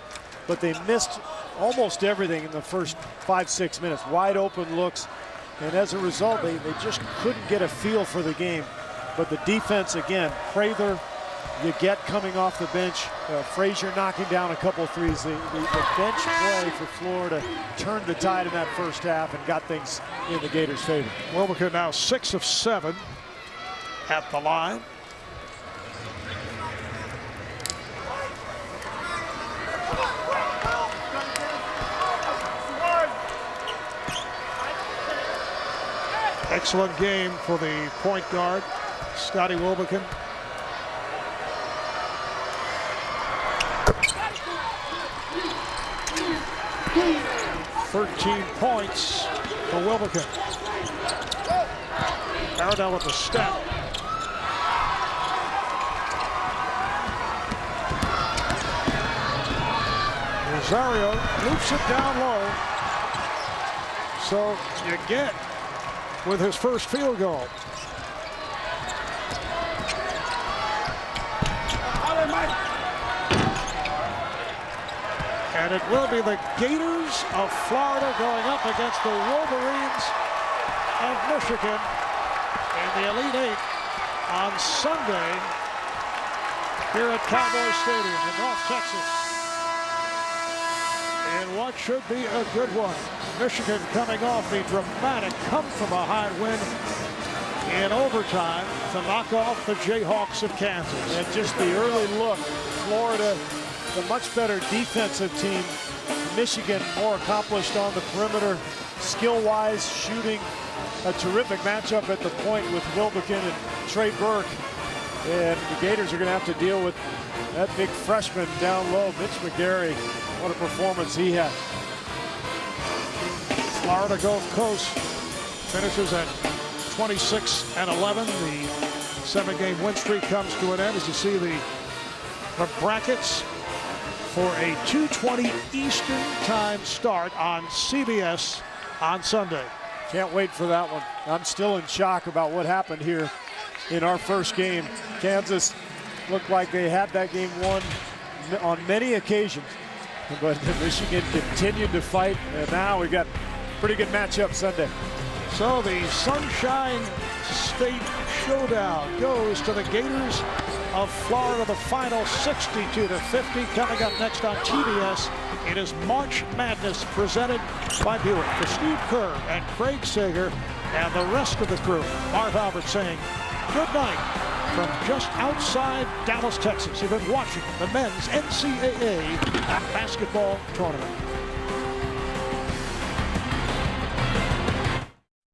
but they missed almost everything in the first 5-6 minutes. Wide open looks, and as a result, they just couldn't get a feel for the game. But the defense, again, Prather, you get coming off the bench, Frazier knocking down a couple threes. The bench play for Florida turned the tide in that first half and got things in the Gators' favor. Wilbekin now 6 of 7 at the line. Excellent game for the point guard, Scotty Wilbekin. .13 points for Wilbekin. Varadell with the step. Rosario loops it down low. So you get with his first field goal. And it will be the Gators of Florida going up against the Wolverines of Michigan in the Elite Eight on Sunday here at Cowboy Stadium in North Texas. And what should be a good one. Michigan coming off the dramatic come-from-behind win in overtime to knock off the Jayhawks of Kansas. And just the early look, Florida, the much better defensive team. Michigan more accomplished on the perimeter, skill-wise, shooting. A terrific matchup at the point with Wilbekin and Trey Burke. And the Gators are going to have to deal with that big freshman down low, Mitch McGarry. What a performance he had. Florida Gulf Coast finishes at 26-11. The 7-game win streak comes to an end as you see the brackets for a 2:20 Eastern time start on CBS on Sunday. Can't wait for that one. I'm still in shock about what happened here in our first game. Kansas looked like they had that game won on many occasions, but Michigan continued to fight, and now we got a pretty good matchup Sunday. So the Sunshine State Showdown goes to the Gators of Florida, the final 62-50. Coming up next on TBS, it is March Madness presented by Buick. For Steve Kerr and Craig Sager and the rest of the crew, Marv Albert saying good night from just outside Dallas, Texas. You've been watching the men's NCAA basketball tournament.